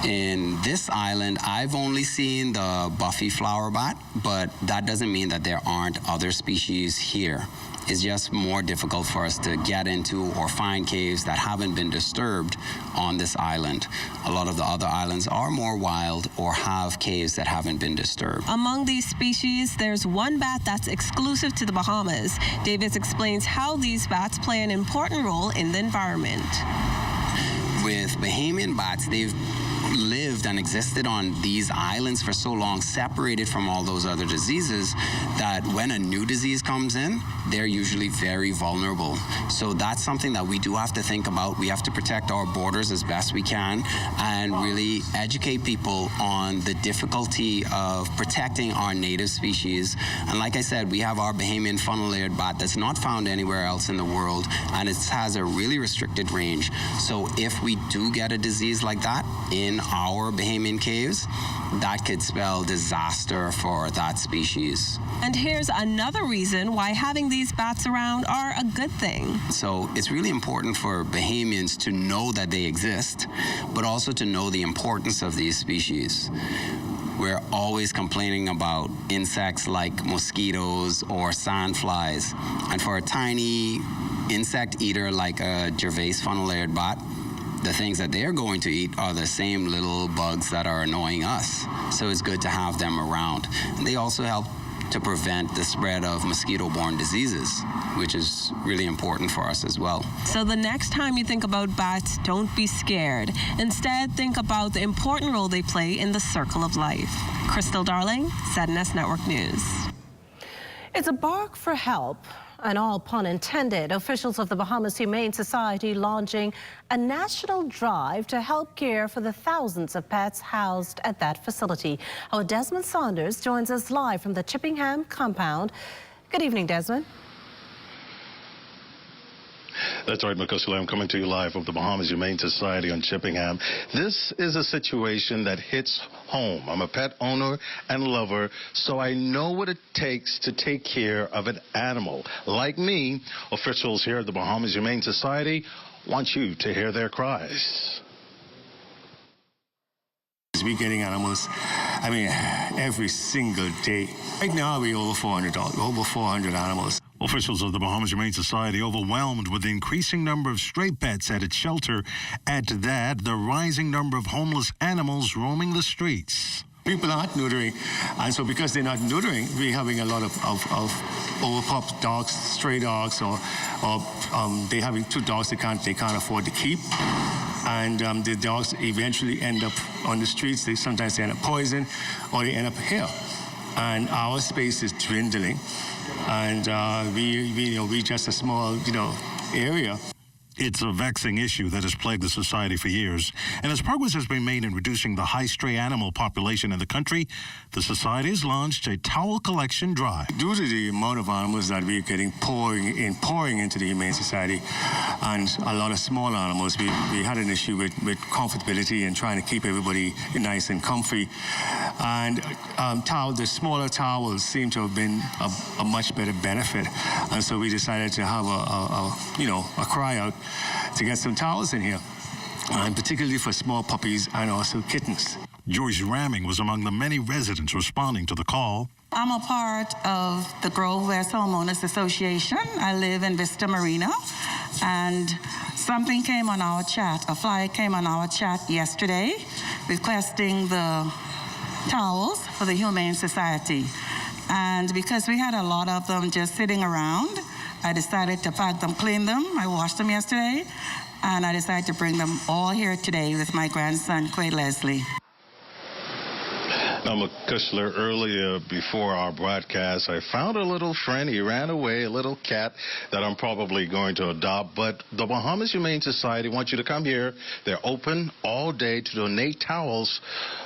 In this island, I've only seen the Buffy flower bat, but that doesn't mean that there aren't other species here. It's just more difficult for us to get into or find caves that haven't been disturbed on this island. A lot of the other islands are more wild or have caves that haven't been disturbed. Among these species, there's one bat that's exclusive to the Bahamas. Davis explains how these bats play an important role in the environment. With Bahamian bats, they've lived and existed on these islands for so long, separated from all those other diseases, that when a new disease comes in, they're usually very vulnerable. So that's something that we do have to think about. We have to protect our borders as best we can and really educate people on the difficulty of protecting our native species. And like I said, we have our Bahamian funnel-eared bat that's not found anywhere else in the world, and it has a really restricted range. So if we do get a disease like that in our Bahamian caves, that could spell disaster for that species. And here's another reason why having these bats around are a good thing. So it's really important for Bahamians to know that they exist, but also to know the importance of these species. We're always complaining about insects like mosquitoes or sandflies. And for a tiny insect eater like a Gervais funnel-eared bat, the things that they're going to eat are the same little bugs that are annoying us. So it's good to have them around. And they also help to prevent the spread of mosquito-borne diseases, which is really important for us as well. So the next time you think about bats, don't be scared. Instead, think about the important role they play in the circle of life. Crystal Darling, ZNS Network News. It's a bark for help and all pun intended, officials of the Bahamas Humane Society launching a national drive to help care for the thousands of pets housed at that facility. Our Desmond Saunders joins us live from the Chippingham compound. Good evening, Desmond. That's right, Makusula. I'm coming to you live from the Bahamas Humane Society on Chippingham. This is a situation that hits home. I'm a pet owner and lover, so I know what it takes to take care of an animal. Like me, officials here at the Bahamas Humane Society want you to hear their cries. We're getting animals, every single day. Right now, we're over 400 animals. Officials of the Bahamas Humane Society overwhelmed with the increasing number of stray pets at its shelter. Add to that the rising number of homeless animals roaming the streets. People aren't neutering, and so because they're not neutering, we're having a lot of overpup dogs, stray dogs, or they're having two dogs they can't afford to keep. And the dogs eventually end up on the streets. Sometimes they end up poisoned, or they end up here. And our space is dwindling. And we just a small, area. It's a vexing issue that has plagued the society for years. And as progress has been made in reducing the high stray animal population in the country, the society has launched a towel collection drive. Due to the amount of animals that we're getting pouring into the Humane Society, and a lot of small animals, we had an issue with comfortability and trying to keep everybody nice and comfy. And the smaller towels seem to have been a much better benefit. And so we decided to have a cry out to get some towels in here, and particularly for small puppies and also kittens. Joyce Ramming was among the many residents responding to the call. I'm a part of the Grove West Homeowners Association. I live in Vista Marina, and something came on our chat. A flyer came on our chat yesterday requesting the towels for the Humane Society. And because we had a lot of them just sitting around, I decided to pack them, clean them. I washed them yesterday, and I decided to bring them all here today with my grandson, Quay Leslie. Now, Kushler, earlier before our broadcast, I found a little friend. He ran away, a little cat that I'm probably going to adopt. But the Bahamas Humane Society wants you to come here. They're open all day to donate towels.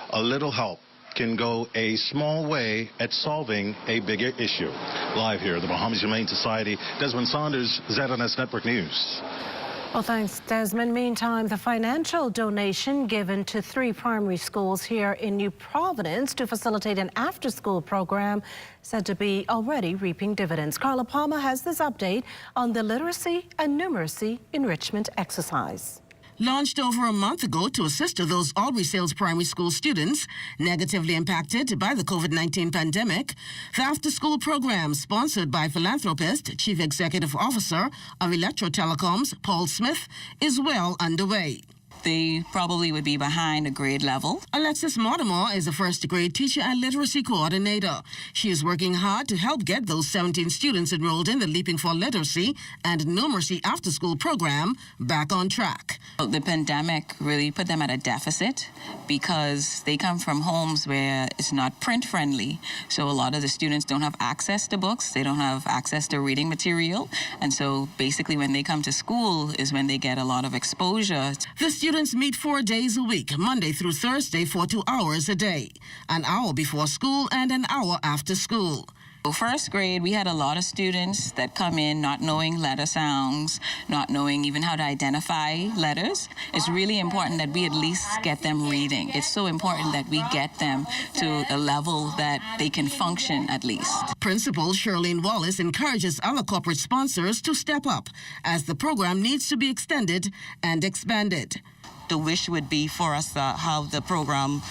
A little help can go a small way at solving a bigger issue. Live here at the Bahamas Humane Society, Desmond Saunders, ZNS Network News. Well, thanks, Desmond. Meantime, the financial donation given to 3 primary schools here in New Providence to facilitate an after-school program said to be already reaping dividends. Carla Palmer has this update on the literacy and numeracy enrichment exercise. Launched over a month ago to assist those Albury Sales primary school students negatively impacted by the COVID-19 pandemic, the after-school program, sponsored by philanthropist, Chief Executive Officer of Electro Telecoms, Paul Smith, is well underway. They probably would be behind a grade level. Alexis Mortimer is a first-grade teacher and literacy coordinator. She is working hard to help get those 17 students enrolled in the Leaping for Literacy and Numeracy after-school program back on track. The pandemic really put them at a deficit because they come from homes where it's not print-friendly. So a lot of the students don't have access to books. They don't have access to reading material. And so basically when they come to school is when they get a lot of exposure. The students meet 4 days a week, Monday through Thursday, for 2 hours a day, an hour before school and an hour after school. First grade, we had a lot of students that come in not knowing letter sounds, not knowing even how to identify letters. It's really important that we at least get them reading. It's so important that we get them to a level that they can function at least. Principal Shirlene Wallace encourages other corporate sponsors to step up as the program needs to be extended and expanded. The wish would be for us to have the program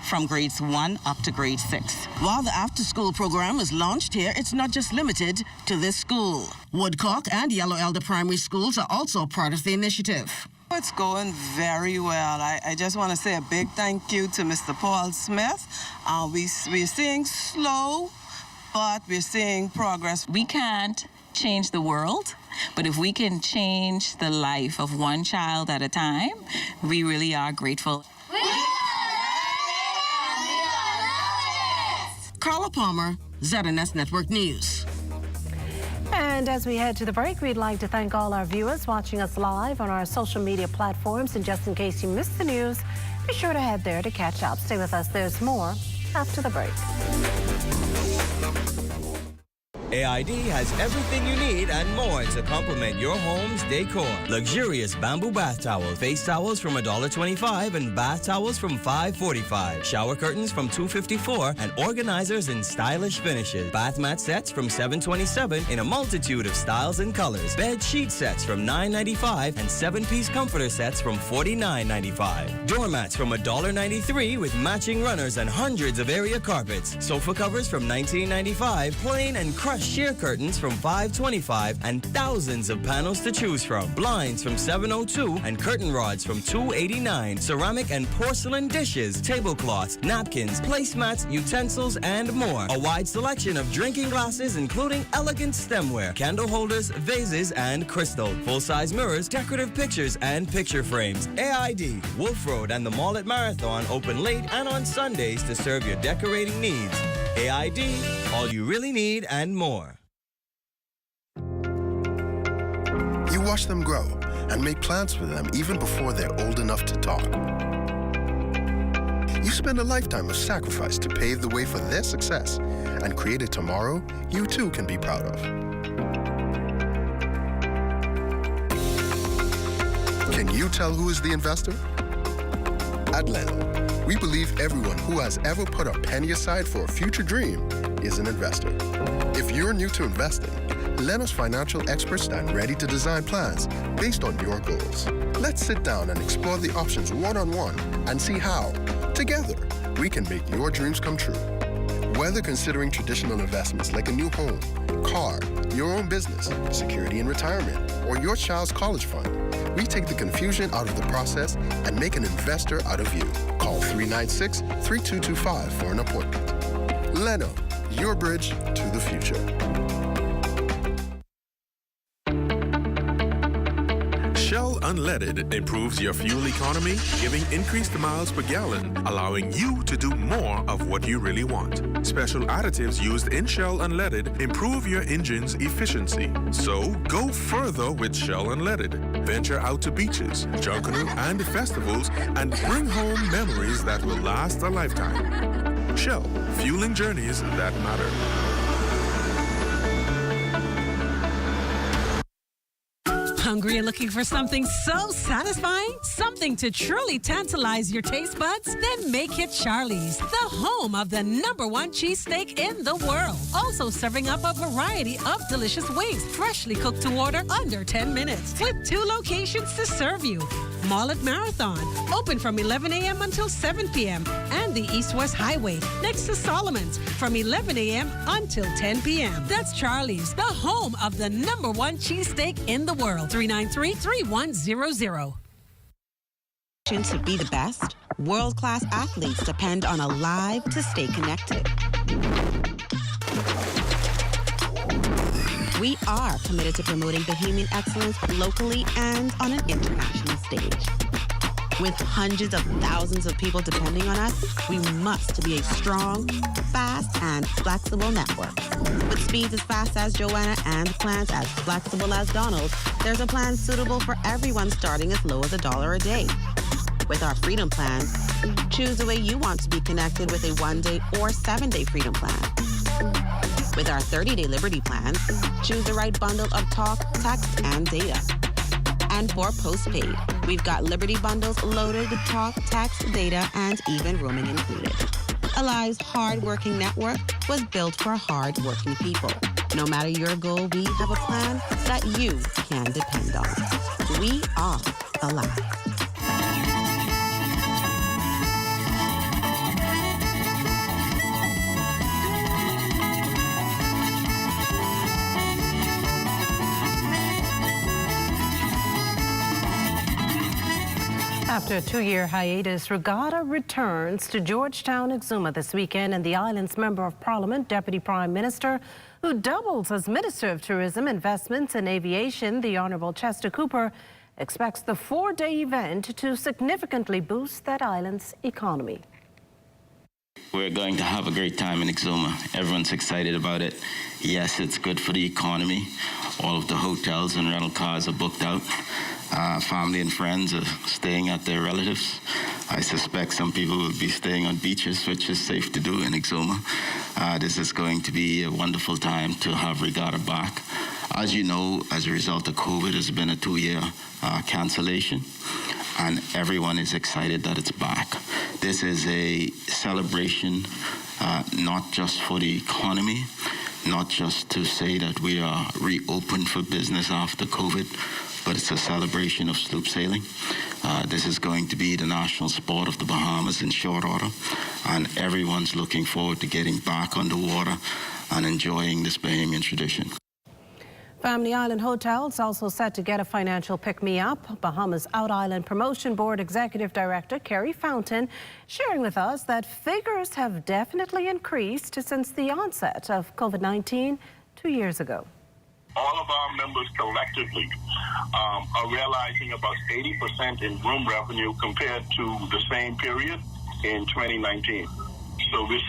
from grades 1 up to grade 6. While the after-school program is launched here, it's not just limited to this school. Woodcock and Yellow Elder primary schools are also part of the initiative. It's going very well. I just want to say a big thank you to Mr. Paul Smith. We're seeing slow, but we're seeing progress. We can't change the world, but if we can change the life of one child at a time, we really are grateful. Carla Palmer, ZNS Network News. And And as we head to the break, we'd like to thank all our viewers watching us live on our social media platforms. And just in case you missed the news, be sure to head there to catch up. Stay with us. There's more after the break. AID has everything you need and more to complement your home's decor. Luxurious bamboo bath towels, face towels from $1.25 and bath towels from $5.45. Shower curtains from $2.54 and organizers in stylish finishes. Bath mat sets from $7.27 in a multitude of styles and colors. Bed sheet sets from $9.95 and 7-piece comforter sets from $49.95. Doormats from $1.93 with matching runners and hundreds of area carpets. Sofa covers from $19.95, plain and crushed sheer curtains from $5.25 and thousands of panels to choose from. Blinds from $7.02 and curtain rods from $2.89. Ceramic and porcelain dishes, tablecloths, napkins, placemats, utensils, and more. A wide selection of drinking glasses, including elegant stemware, candle holders, vases, and crystal. Full-size mirrors, decorative pictures, and picture frames. AID, Wolf Road and the Mall at Marathon open late and on Sundays to serve your decorating needs. AID, all you really need and more. You watch them grow and make plans for them even before they're old enough to talk. You spend a lifetime of sacrifice to pave the way for their success and create a tomorrow you too can be proud of. Can you tell who is the investor? At Leno, we believe everyone who has ever put a penny aside for a future dream is an investor. If you're new to investing, Leno's financial experts stand ready to design plans based on your goals. Let's sit down and explore the options one-on-one and see how, together, we can make your dreams come true. Whether considering traditional investments like a new home, car, your own business, security in retirement, or your child's college fund, we take the confusion out of the process and make an investor out of you. Call 396-3225 for an appointment. Leno, your bridge to the future. Shell Unleaded improves your fuel economy, giving increased miles per gallon, allowing you to do more of what you really want. Special additives used in Shell Unleaded improve your engine's efficiency. So go further with Shell Unleaded. Venture out to beaches, Junkanoo, and festivals and bring home memories that will last a lifetime. Shell, fueling journeys that matter. Hungry and looking for something so satisfying? Something to truly tantalize your taste buds? Then make it Charlie's, the home of the #1 cheesesteak in the world. Also serving up a variety of delicious wings, freshly cooked to order under 10 minutes. With 2 locations to serve you. Mall at Marathon, open from 11 a.m. until 7 p.m. And the East-West Highway, next to Solomon's, from 11 a.m. until 10 p.m. That's Charlie's, the home of the #1 cheesesteak in the world. 393-3100. To be the best, world-class athletes depend on a live to stay connected. We are committed to promoting Bahamian excellence locally and on an international stage. With hundreds of thousands of people depending on us, we must be a strong, fast, and flexible network. With speeds as fast as Joanna and plans as flexible as Donald, there's a plan suitable for everyone starting as low as $1 a day. With our Freedom Plan, choose the way you want to be connected with a 1-day or 7-day Freedom Plan. With our 30-day Liberty Plan, choose the right bundle of talk, text, and data. And for postpaid, we've got Liberty bundles loaded with talk, text, data, and even roaming included. Alive's hard-working network was built for hard-working people. No matter your goal, we have a plan that you can depend on. We are Alive. After a 2-year hiatus, Regatta returns to Georgetown, Exuma this weekend, and the island's Member of Parliament, Deputy Prime Minister, who doubles as Minister of Tourism, Investments and Aviation, the Honourable Chester Cooper, expects the 4-day event to significantly boost that island's economy. We're going to have a great time in Exuma. Everyone's excited about it. Yes, it's good for the economy. All of the hotels and rental cars are booked out. Family and friends are staying at their relatives. I suspect some people will be staying on beaches, which is safe to do in Exuma. This is going to be a wonderful time to have Regatta back. As you know, as a result of COVID, there's been a 2-year cancellation, and everyone is excited that it's back. This is a celebration, not just for the economy, not just to say that we are reopened for business after COVID, but it's a celebration of sloop sailing. This is going to be the national sport of the Bahamas in short order, and everyone's looking forward to getting back on the water and enjoying this Bahamian tradition. Family Island Hotels also set to get a financial pick-me-up. Bahamas Out Island Promotion Board Executive Director Kerry Fountain sharing with us that figures have definitely increased since the onset of COVID-19 2 years ago. All of our members collectively are realizing about 80% in room revenue compared to the same period in 2019. So we're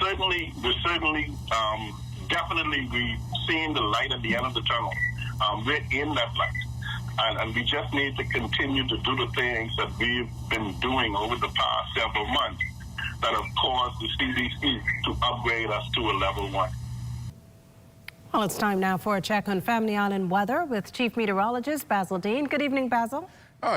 seeing the light at the end of the tunnel. We're in that light, and we just need to continue to do the things that we've been doing over the past several months that have caused the CDC to upgrade us to a level 1. Well, it's time now for a check on Family Island weather with Chief Meteorologist Basil Dean. Good evening, Basil.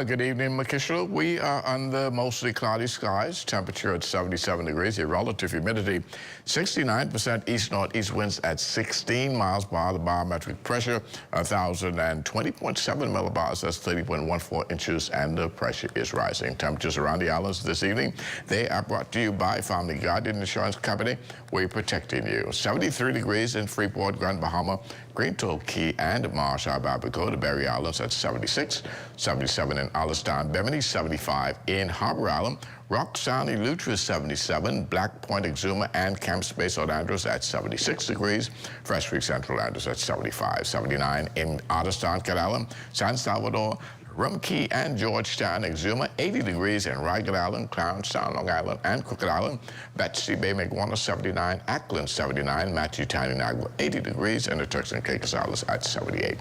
Good evening, Makishla. We are under mostly cloudy skies, temperature at 77 degrees, the relative humidity 69%, east-northeast winds at 16 miles per hour, the barometric pressure 1,020.7 millibars, that's 30.14 inches, and the pressure is rising. Temperatures around the islands this evening, they are brought to you by Family Guardian Insurance Company. We're protecting you. 73 degrees in Freeport, Grand Bahama, Green Cove Key, and Marshall, Babaco, the Berry Islands at 76, 77 in Alistown, Bimini, 75 in Harbor Island, Rock Sound, Eleuthera 77, Black Point, Exuma, and Camp Space, St. Andrews at 76 degrees, Fresh Creek, Central Andrews at 75, 79 in Otterstown, Cat Island, San Salvador, Rum Key and Georgetown, Exuma, 80 degrees in Ragged Island, Clownstown, Long Island, and Crooked Island, Betsy Bay, McWanna, 79, Ackland, 79, Matthew, Tiny, 80 degrees, and the Turks and Caicos Islands at 78.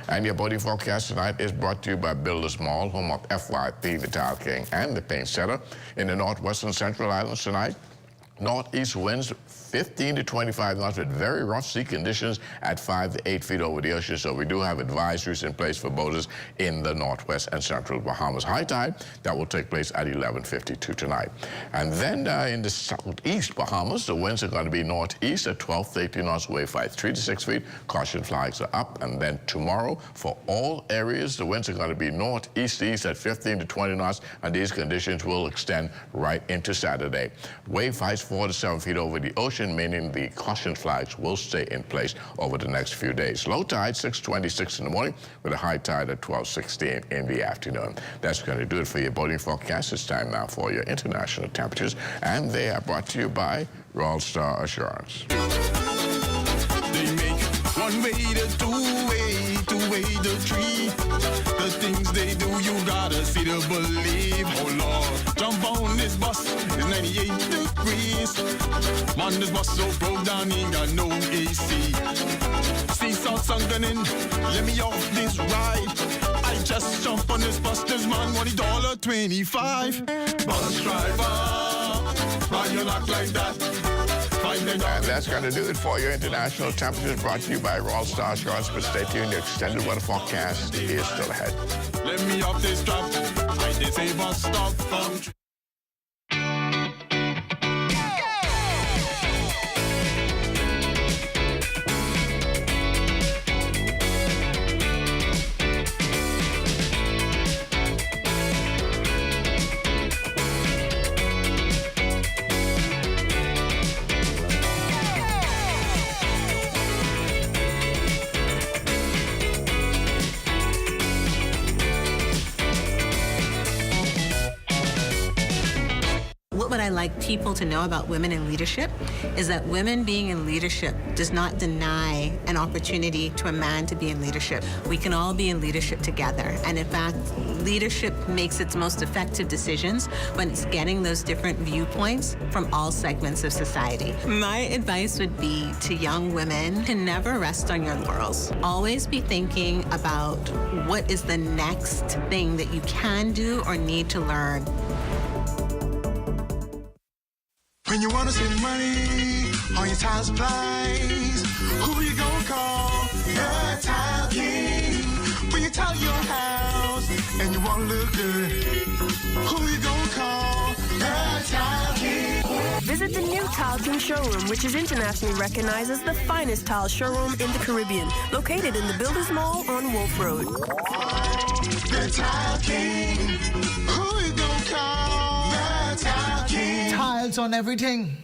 And your boating forecast tonight is brought to you by Builders Mall, home of FYP, the Tile King, and the Paint Center. In the northwestern Central Islands tonight, northeast winds 15 to 25 knots with very rough sea conditions at 5 to 8 feet over the ocean. So we do have advisories in place for boaters in the northwest and central Bahamas. High tide, that will take place at 11:52 tonight. And then in the southeast Bahamas, the winds are going to be northeast at 12 to 18 knots, wave height 3 to 6 feet. Caution flags are up. And then tomorrow, for all areas, the winds are going to be northeast-east at 15 to 20 knots, and these conditions will extend right into Saturday. Wave heights 4 to 7 feet over the ocean, meaning the caution flags will stay in place over the next few days. Low tide 6:26 in the morning with a high tide at 12:16 in the afternoon. That's going to do it for your boating forecast. It's time now for your international temperatures, and they are brought to you by Royal Star Assurance. They make one way to two-way to three. The things they do, you gotta see to believe. Oh Lord, jump on this bus, it's 98 degrees. Man, this bus so broke down, ain't got no AC. Seesaw sunken in, let me off this ride. I just jump on this bus, this man want $1.25. Bus driver, why you not like that? And that's going to do it for your international temperatures, brought to you by Royal Star Assurance. But stay tuned, the extended weather forecast is still ahead. Let me off this trap, I did say bus stop from... I like people to know about women in leadership is that women being in leadership does not deny an opportunity to a man to be in leadership. We can all be in leadership together. And in fact, leadership makes its most effective decisions when it's getting those different viewpoints from all segments of society. My advice would be to young women to never rest on your laurels. Always be thinking about what is the next thing that you can do or need to learn. When you wanna save money on your tile supplies, who you gonna call? The Tile King. When you tile your house and you wanna look good, who you gonna call? The Tile King. Visit the new Tile King showroom, which is internationally recognized as the finest tile showroom in the Caribbean, located in the Builders Mall on Wolf Road. The Tile King. Who you gonna call? The Tile King. Tiles on everything.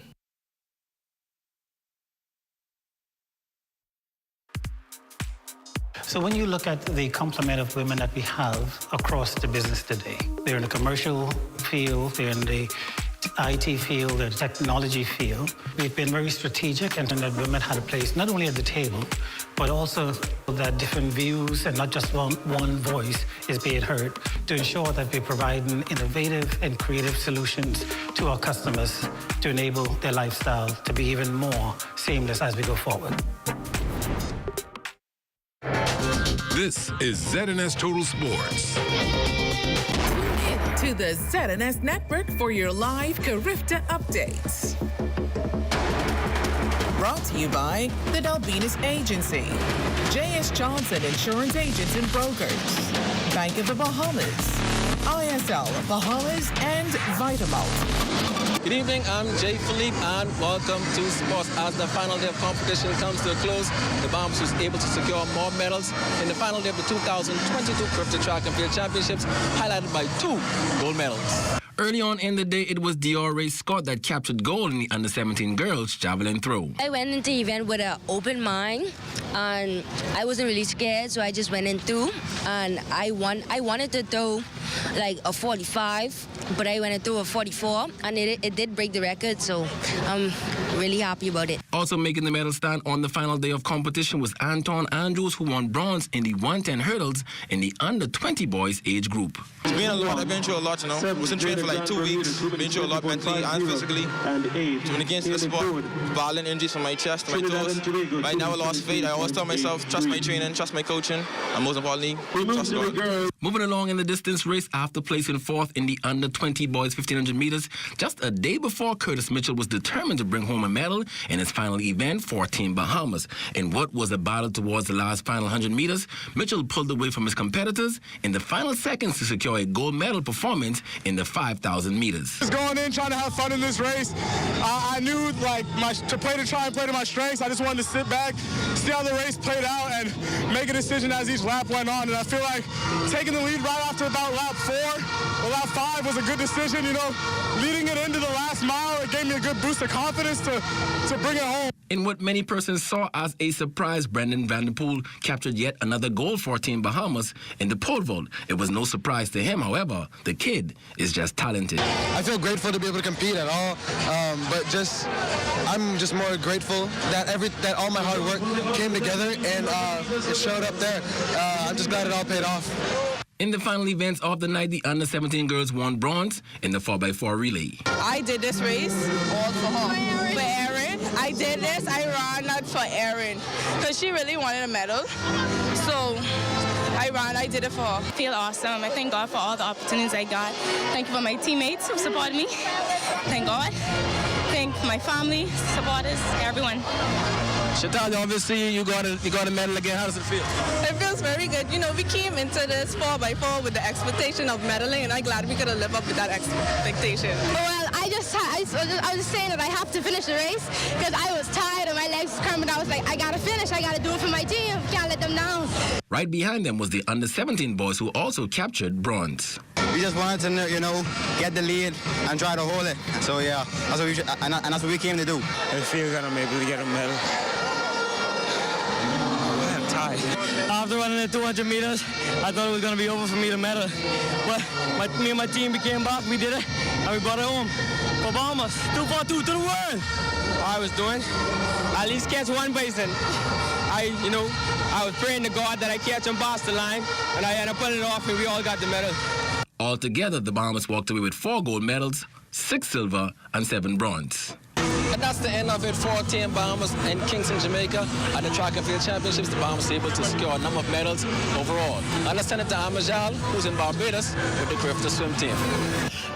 So when you look at the complement of women that we have across the business today, they're in the commercial field, they're in the IT field, the technology field. We've been very strategic and that women had a place not only at the table, but also that different views and not just one voice is being heard to ensure that we're providing innovative and creative solutions to our customers to enable their lifestyle to be even more seamless as we go forward. This is ZNS Total Sports. To the ZNS Network for your live Carifta updates. Brought to you by the Dalbinus Agency, J.S. Johnson Insurance Agents and Brokers, Bank of the Bahamas, ISL Bahamas, and Vitamalt. Good evening, I'm Jay Philippe, and welcome to Sports. As the final day of competition comes to a close, the Bahamas was able to secure more medals in the final day of the 2022 Carifta Track and Field Championships, highlighted by 2 gold medals. Early on in the day, it was Diore Scott that captured gold in the under-17 girls javelin throw. I went into the event with an open mind, and I wasn't really scared, so I just went in through, and I wanted to throw like a 45, but I went into a 44, and it did break the record, so I'm really happy about it. Also making the medal stand on the final day of competition was Anton Andrews, who won bronze in the 110 hurdles in the under-20 boys age group. It's been a lot. I've been through a lot, you know. I was in training for like 2 weeks. Been through a lot mentally and physically. When it came to the sport, violent injuries from my chest, my toes. Right now I lost faith. I always tell myself, trust my training, trust my coaching, and most importantly, trust God. Moving along in the distance race after placing 4th in the under-20 boys 1500 meters, just a day before Curtis Mitchell was determined to bring home a medal in his final event for Team Bahamas. In what was a battle towards the last final 100 meters, Mitchell pulled away from his competitors in the final seconds to secure a gold medal performance in the 5,000 meters. Just going in, trying to have fun in this race. I knew to try and play to my strengths. I just wanted to sit back, see how the race played out, and make a decision as each lap went on. And I feel like taking the lead right after about lap 4 or lap 5 was a good decision. You know, leading it into the last mile, it gave me a good boost of confidence to bring it home. In what many persons saw as a surprise, Brendan Van Der Poel captured yet another gold for Team Bahamas in the pole vault. It was no surprise to him, however. The kid is just talented. I feel grateful to be able to compete at all, but I'm just more grateful that all my hard work came together and it showed up there. I'm just glad it all paid off. In the final events of the night, the under-17 girls won bronze in the 4x4 relay. I did this race all for her. For Erin. I did this, I ran not for Erin, because she really wanted a medal. So I did it for her. I feel awesome. I thank God for all the opportunities I got. Thank you for my teammates who supported me. Thank God. Thank my family, supporters, everyone. Chantal, obviously you got a medal again. How does it feel? It feels very good. You know, we came into this 4x4 with the expectation of medaling, and I'm glad we could have lived up with that expectation. Well, I was saying that I have to finish the race because I was tired and my legs were cramping. I was like, I gotta finish. I gotta do it for my team. Can't let them down. Right behind them was the under-17 boys who also captured bronze. We just wanted to, you know, get the lead and try to hold it. So yeah, that's what we came to do. I feel that I'm able to get a medal. I'm tired. After running the 200 meters, I thought it was going to be over for me to medal. But me and my team became back, we did it, and we brought it home. For Bahamas, 242 to the world. I was doing, at least catch one basin. I was praying to God that I catch him past the line, and I had to put it off, and we all got the medal. Altogether, the Bahamas walked away with 4 gold medals, 6 silver, and 7 bronze. And that's the end of it for Team Bahamas in Kingston, Jamaica. At the Track and Field Championships, the Bahamas able to secure a number of medals overall. And let's send it to Amajal, who's in Barbados, with the Carifta swim team.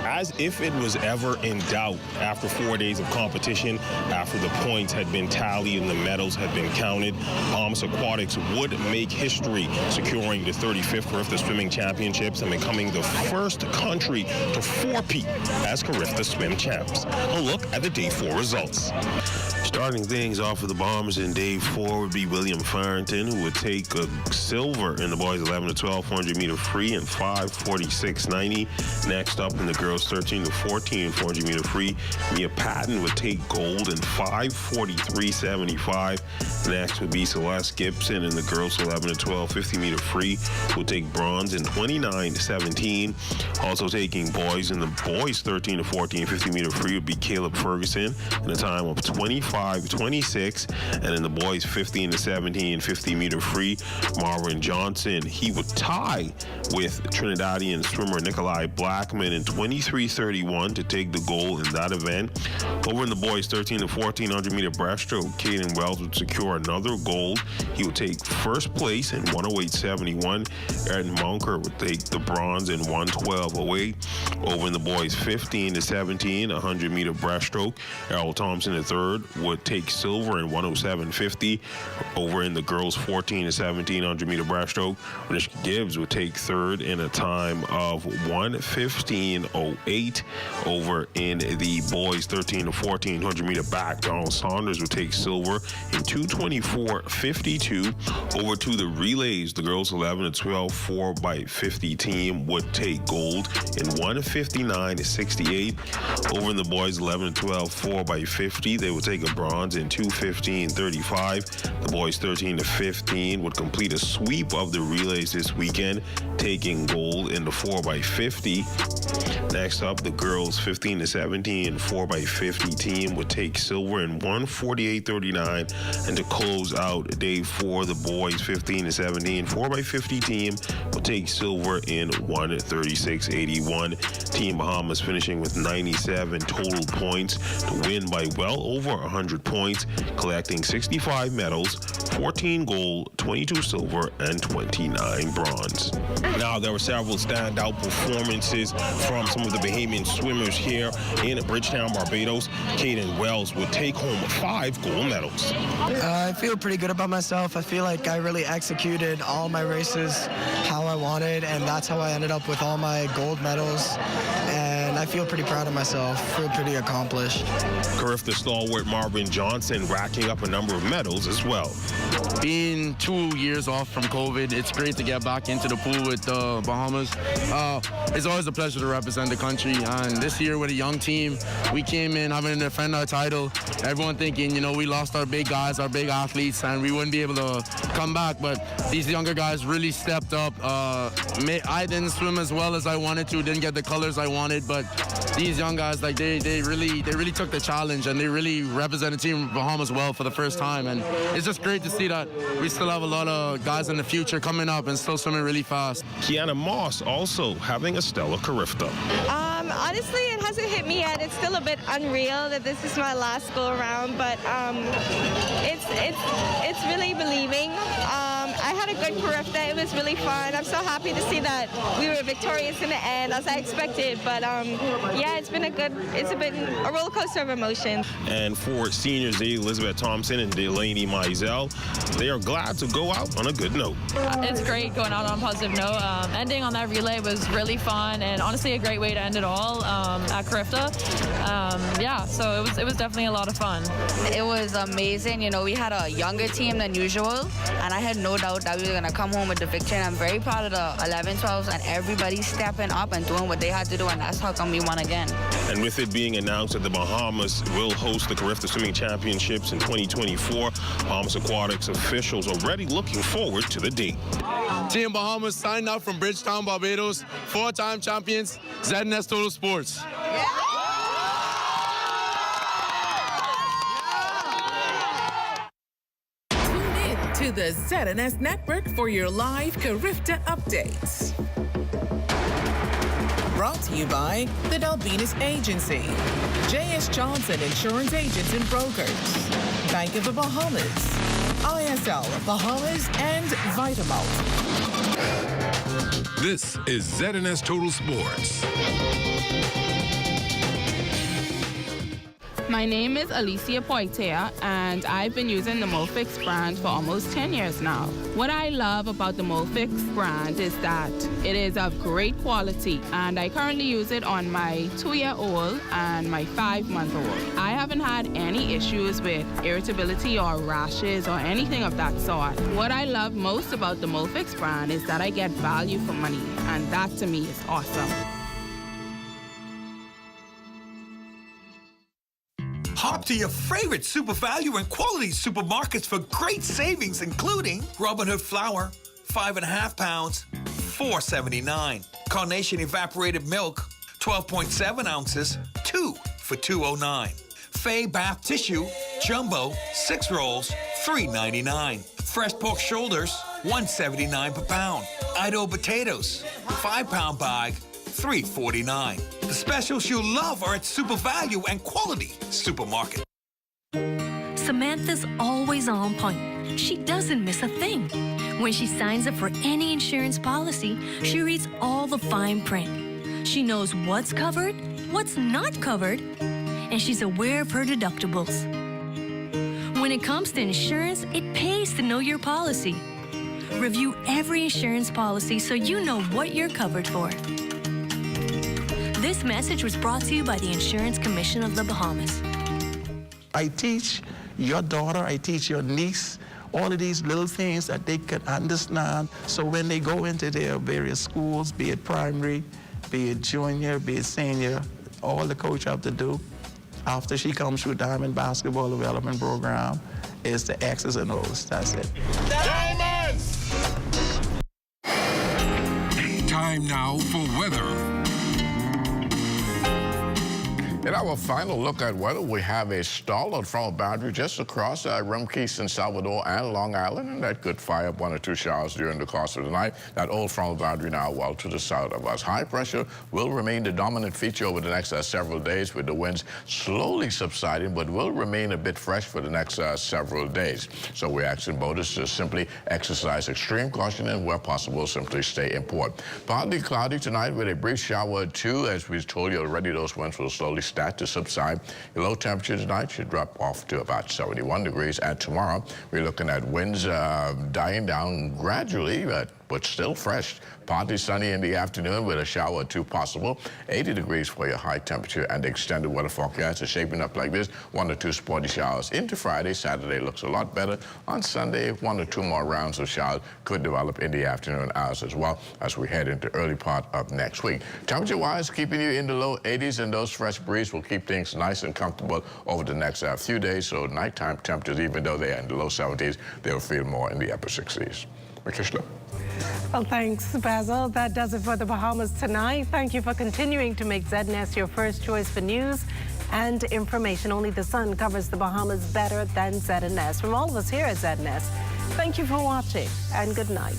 As if it was ever in doubt after 4 days of competition, after the points had been tallied and the medals had been counted, Bahamas Aquatics would make history, securing the 35th Carifta Swimming Championships and becoming the first country to four-peat as Carifta Swim Champs. A look at the Day 4 results. Starting things off for the Bombers in Day 4 would be William Farrington, who would take a silver in the boys 11 to 12 400 meter free and 5:46.90. Next up in the girls 13 to 14 400 meter free, Mia Patton would take gold in 5:43.75. Next would be Celeste Gibson in the girls 11 to 12 50 meter free, who would take bronze in 29.17. Also taking boys in the boys 13 to 14 50 meter free would be Caleb Ferguson in a time of 25.26, and in the boys 15 to 17 50 meter free, Marvin Johnson, he would tie with Trinidadian swimmer Nikolai Blackman in 23.31 to take the gold in that event. Over in the boys 13 to 1400 meter breaststroke, Caden Wells would secure another gold. He would take first place in 108.71. Aaron Monker would take the bronze in 112.08. Over in the boys 15 to 17 100 meter breaststroke, Errol Thompson III would take silver in 107.50. Over in the girls 14 to 17 100 meter breaststroke, Nishka Gibbs would take third in a time of 1:15.08. Over in the boys 13 to 14 100 meter back, Donald Saunders would take silver in 2:24.52. Over to the relays, the girls 11 to 12 4x50 team would take gold in 1:59.68. Over in the boys 11 to 12 4x50, they would take a bronze in 2:15.35. The boys 13 to 15 would complete a sweep of the relays this weekend, taking gold in the 4x50. Next up, the girls 15 to 17 4x50 team would take silver in 1:48.39, and to close out Day 4, the boys 15 to 17 4x50 team will take silver in 1:36.81. Team Bahamas finishing with 97 total points to win by well over 100 points, collecting 65 medals, 14 gold, 22 silver, and 29 bronze. Now, there were several standout performances from some of the Bahamian swimmers here in Bridgetown, Barbados. Caden Wells would take home 5 gold medals. I feel pretty good about myself. I feel like I really executed all my races how I wanted, and that's how I ended up with all my gold medals. And I feel pretty proud of myself. Feel pretty accomplished. Carifta stalwart Marvin Johnson racking up a number of medals as well. Being 2 years off from COVID, it's great to get back into the pool with the Bahamas. It's always a pleasure to represent the country, and this year with a young team, we came in having to defend our title. Everyone thinking, we lost our big guys, our big athletes, and we wouldn't be able to come back, but these younger guys really stepped up. I didn't swim as well as I wanted to, didn't get the colors I wanted, but these young guys, like they really took the challenge, and they really represented Team Bahamas well for the first time, and it's just great to see that we still have a lot of guys in the future coming up and still swimming really fast. Kiana Moss also having a stellar Carifta. Honestly, it hasn't hit me yet. It's still a bit unreal that this is my last go around, but it's really believing. I had a good Carifta. It was really fun. I'm so happy to see that we were victorious in the end, as I expected. But yeah, it's been a roller coaster of emotions. And for seniors Elizabeth Thompson and Delaney Mizell, they are glad to go out on a good note. It's great going out on a positive note. Ending on that relay was really fun, and honestly a great way to end it all at Carifta. Yeah, so it was definitely a lot of fun. It was amazing. We had a younger team than usual, and I had no doubt that we were gonna come home with the victory. And I'm very proud of the 11-12s and everybody stepping up and doing what they had to do, and that's how come we won again. And with it being announced that the Bahamas will host the Carifta Swimming Championships in 2024, Bahamas Aquatics officials already looking forward to the date. Team Bahamas signed up from Bridgetown, Barbados, 4-time champions, ZNS Total Sports. To the ZNS Network for your live Carifta updates. Brought to you by the Dalbenis Agency, J.S. Johnson Insurance Agents and Brokers, Bank of the Bahamas, ISL Bahamas, and Vitamalt. This is ZNS Total Sports. My name is Alicia Poitea, and I've been using the Molfix brand for almost 10 years now. What I love about the Molfix brand is that it is of great quality, and I currently use it on my 2-year-old and my 5-month-old. I haven't had any issues with irritability or rashes or anything of that sort. What I love most about the Molfix brand is that I get value for money, and that to me is awesome. Hop to your favorite super value and quality supermarkets for great savings, including Robin Hood flour, 5.5 pounds, $4.79. Carnation evaporated milk, 12.7 ounces, 2 for $2.09. Fay bath tissue, jumbo, 6 rolls, $3.99. Fresh pork shoulders, $1.79 per pound. Idaho potatoes, 5-pound bag, $3.49. The specials you'll love are at Super Value and Quality Supermarket. Samantha's always on point. She doesn't miss a thing. When she signs up for any insurance policy, she reads all the fine print. She knows what's covered, what's not covered, and she's aware of her deductibles. When it comes to insurance, it pays to know your policy. Review every insurance policy so you know what you're covered for. This message was brought to you by the Insurance Commission of the Bahamas. I teach your daughter, I teach your niece, all of these little things that they can understand. So when they go into their various schools, be it primary, be it junior, be it senior, all the coach have to do after she comes through Diamond Basketball Development Program is the X's and O's. That's it. Diamonds! Time now for weather. In our final look at weather, we have a stalled frontal boundary just across Rim Key, San Salvador, and Long Island, and that could fire up 1 or 2 showers during the course of the night. That old frontal boundary now well to the south of us. High pressure will remain the dominant feature over the next several days, with the winds slowly subsiding, but will remain a bit fresh for the next several days. So we're asking boaters to simply exercise extreme caution and, where possible, simply stay in port. Partly cloudy tonight with a brief shower or 2. As we told you already, those winds will slowly start to subside. The low temperature tonight should drop off to about 71 degrees, and tomorrow we're looking at winds dying down gradually, but still fresh. Partly sunny in the afternoon with a shower or 2 possible. 80 degrees for your high temperature, and the extended weather forecast is shaping up like this. 1 or 2 sporty showers into Friday. Saturday looks a lot better. On Sunday, 1 or 2 more rounds of showers could develop in the afternoon hours as well as we head into early part of next week. Temperature-wise, keeping you in the low 80s, and those fresh breeze will keep things nice and comfortable over the next few days. So nighttime temperatures, even though they are in the low 70s, they'll feel more in the upper 60s. Makishla. Well, thanks, Basil. That does it for the Bahamas tonight. Thank you for continuing to make ZNS your first choice for news and information. Only the sun covers the Bahamas better than ZNS. From all of us here at ZNS, thank you for watching, and good night.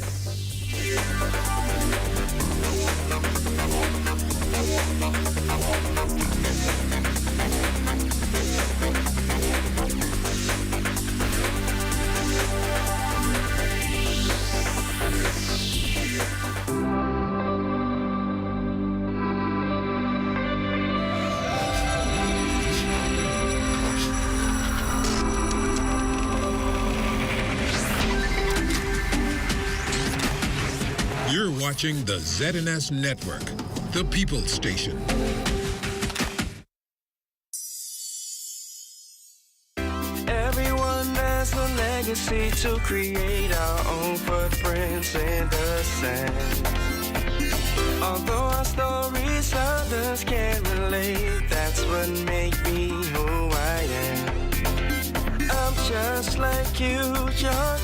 You're watching the ZNS Network, the People's Station. Everyone has a legacy. tendency to create our own footprints in the sand. Although our stories others can't relate, that's what make me who I am. I'm just like you, you're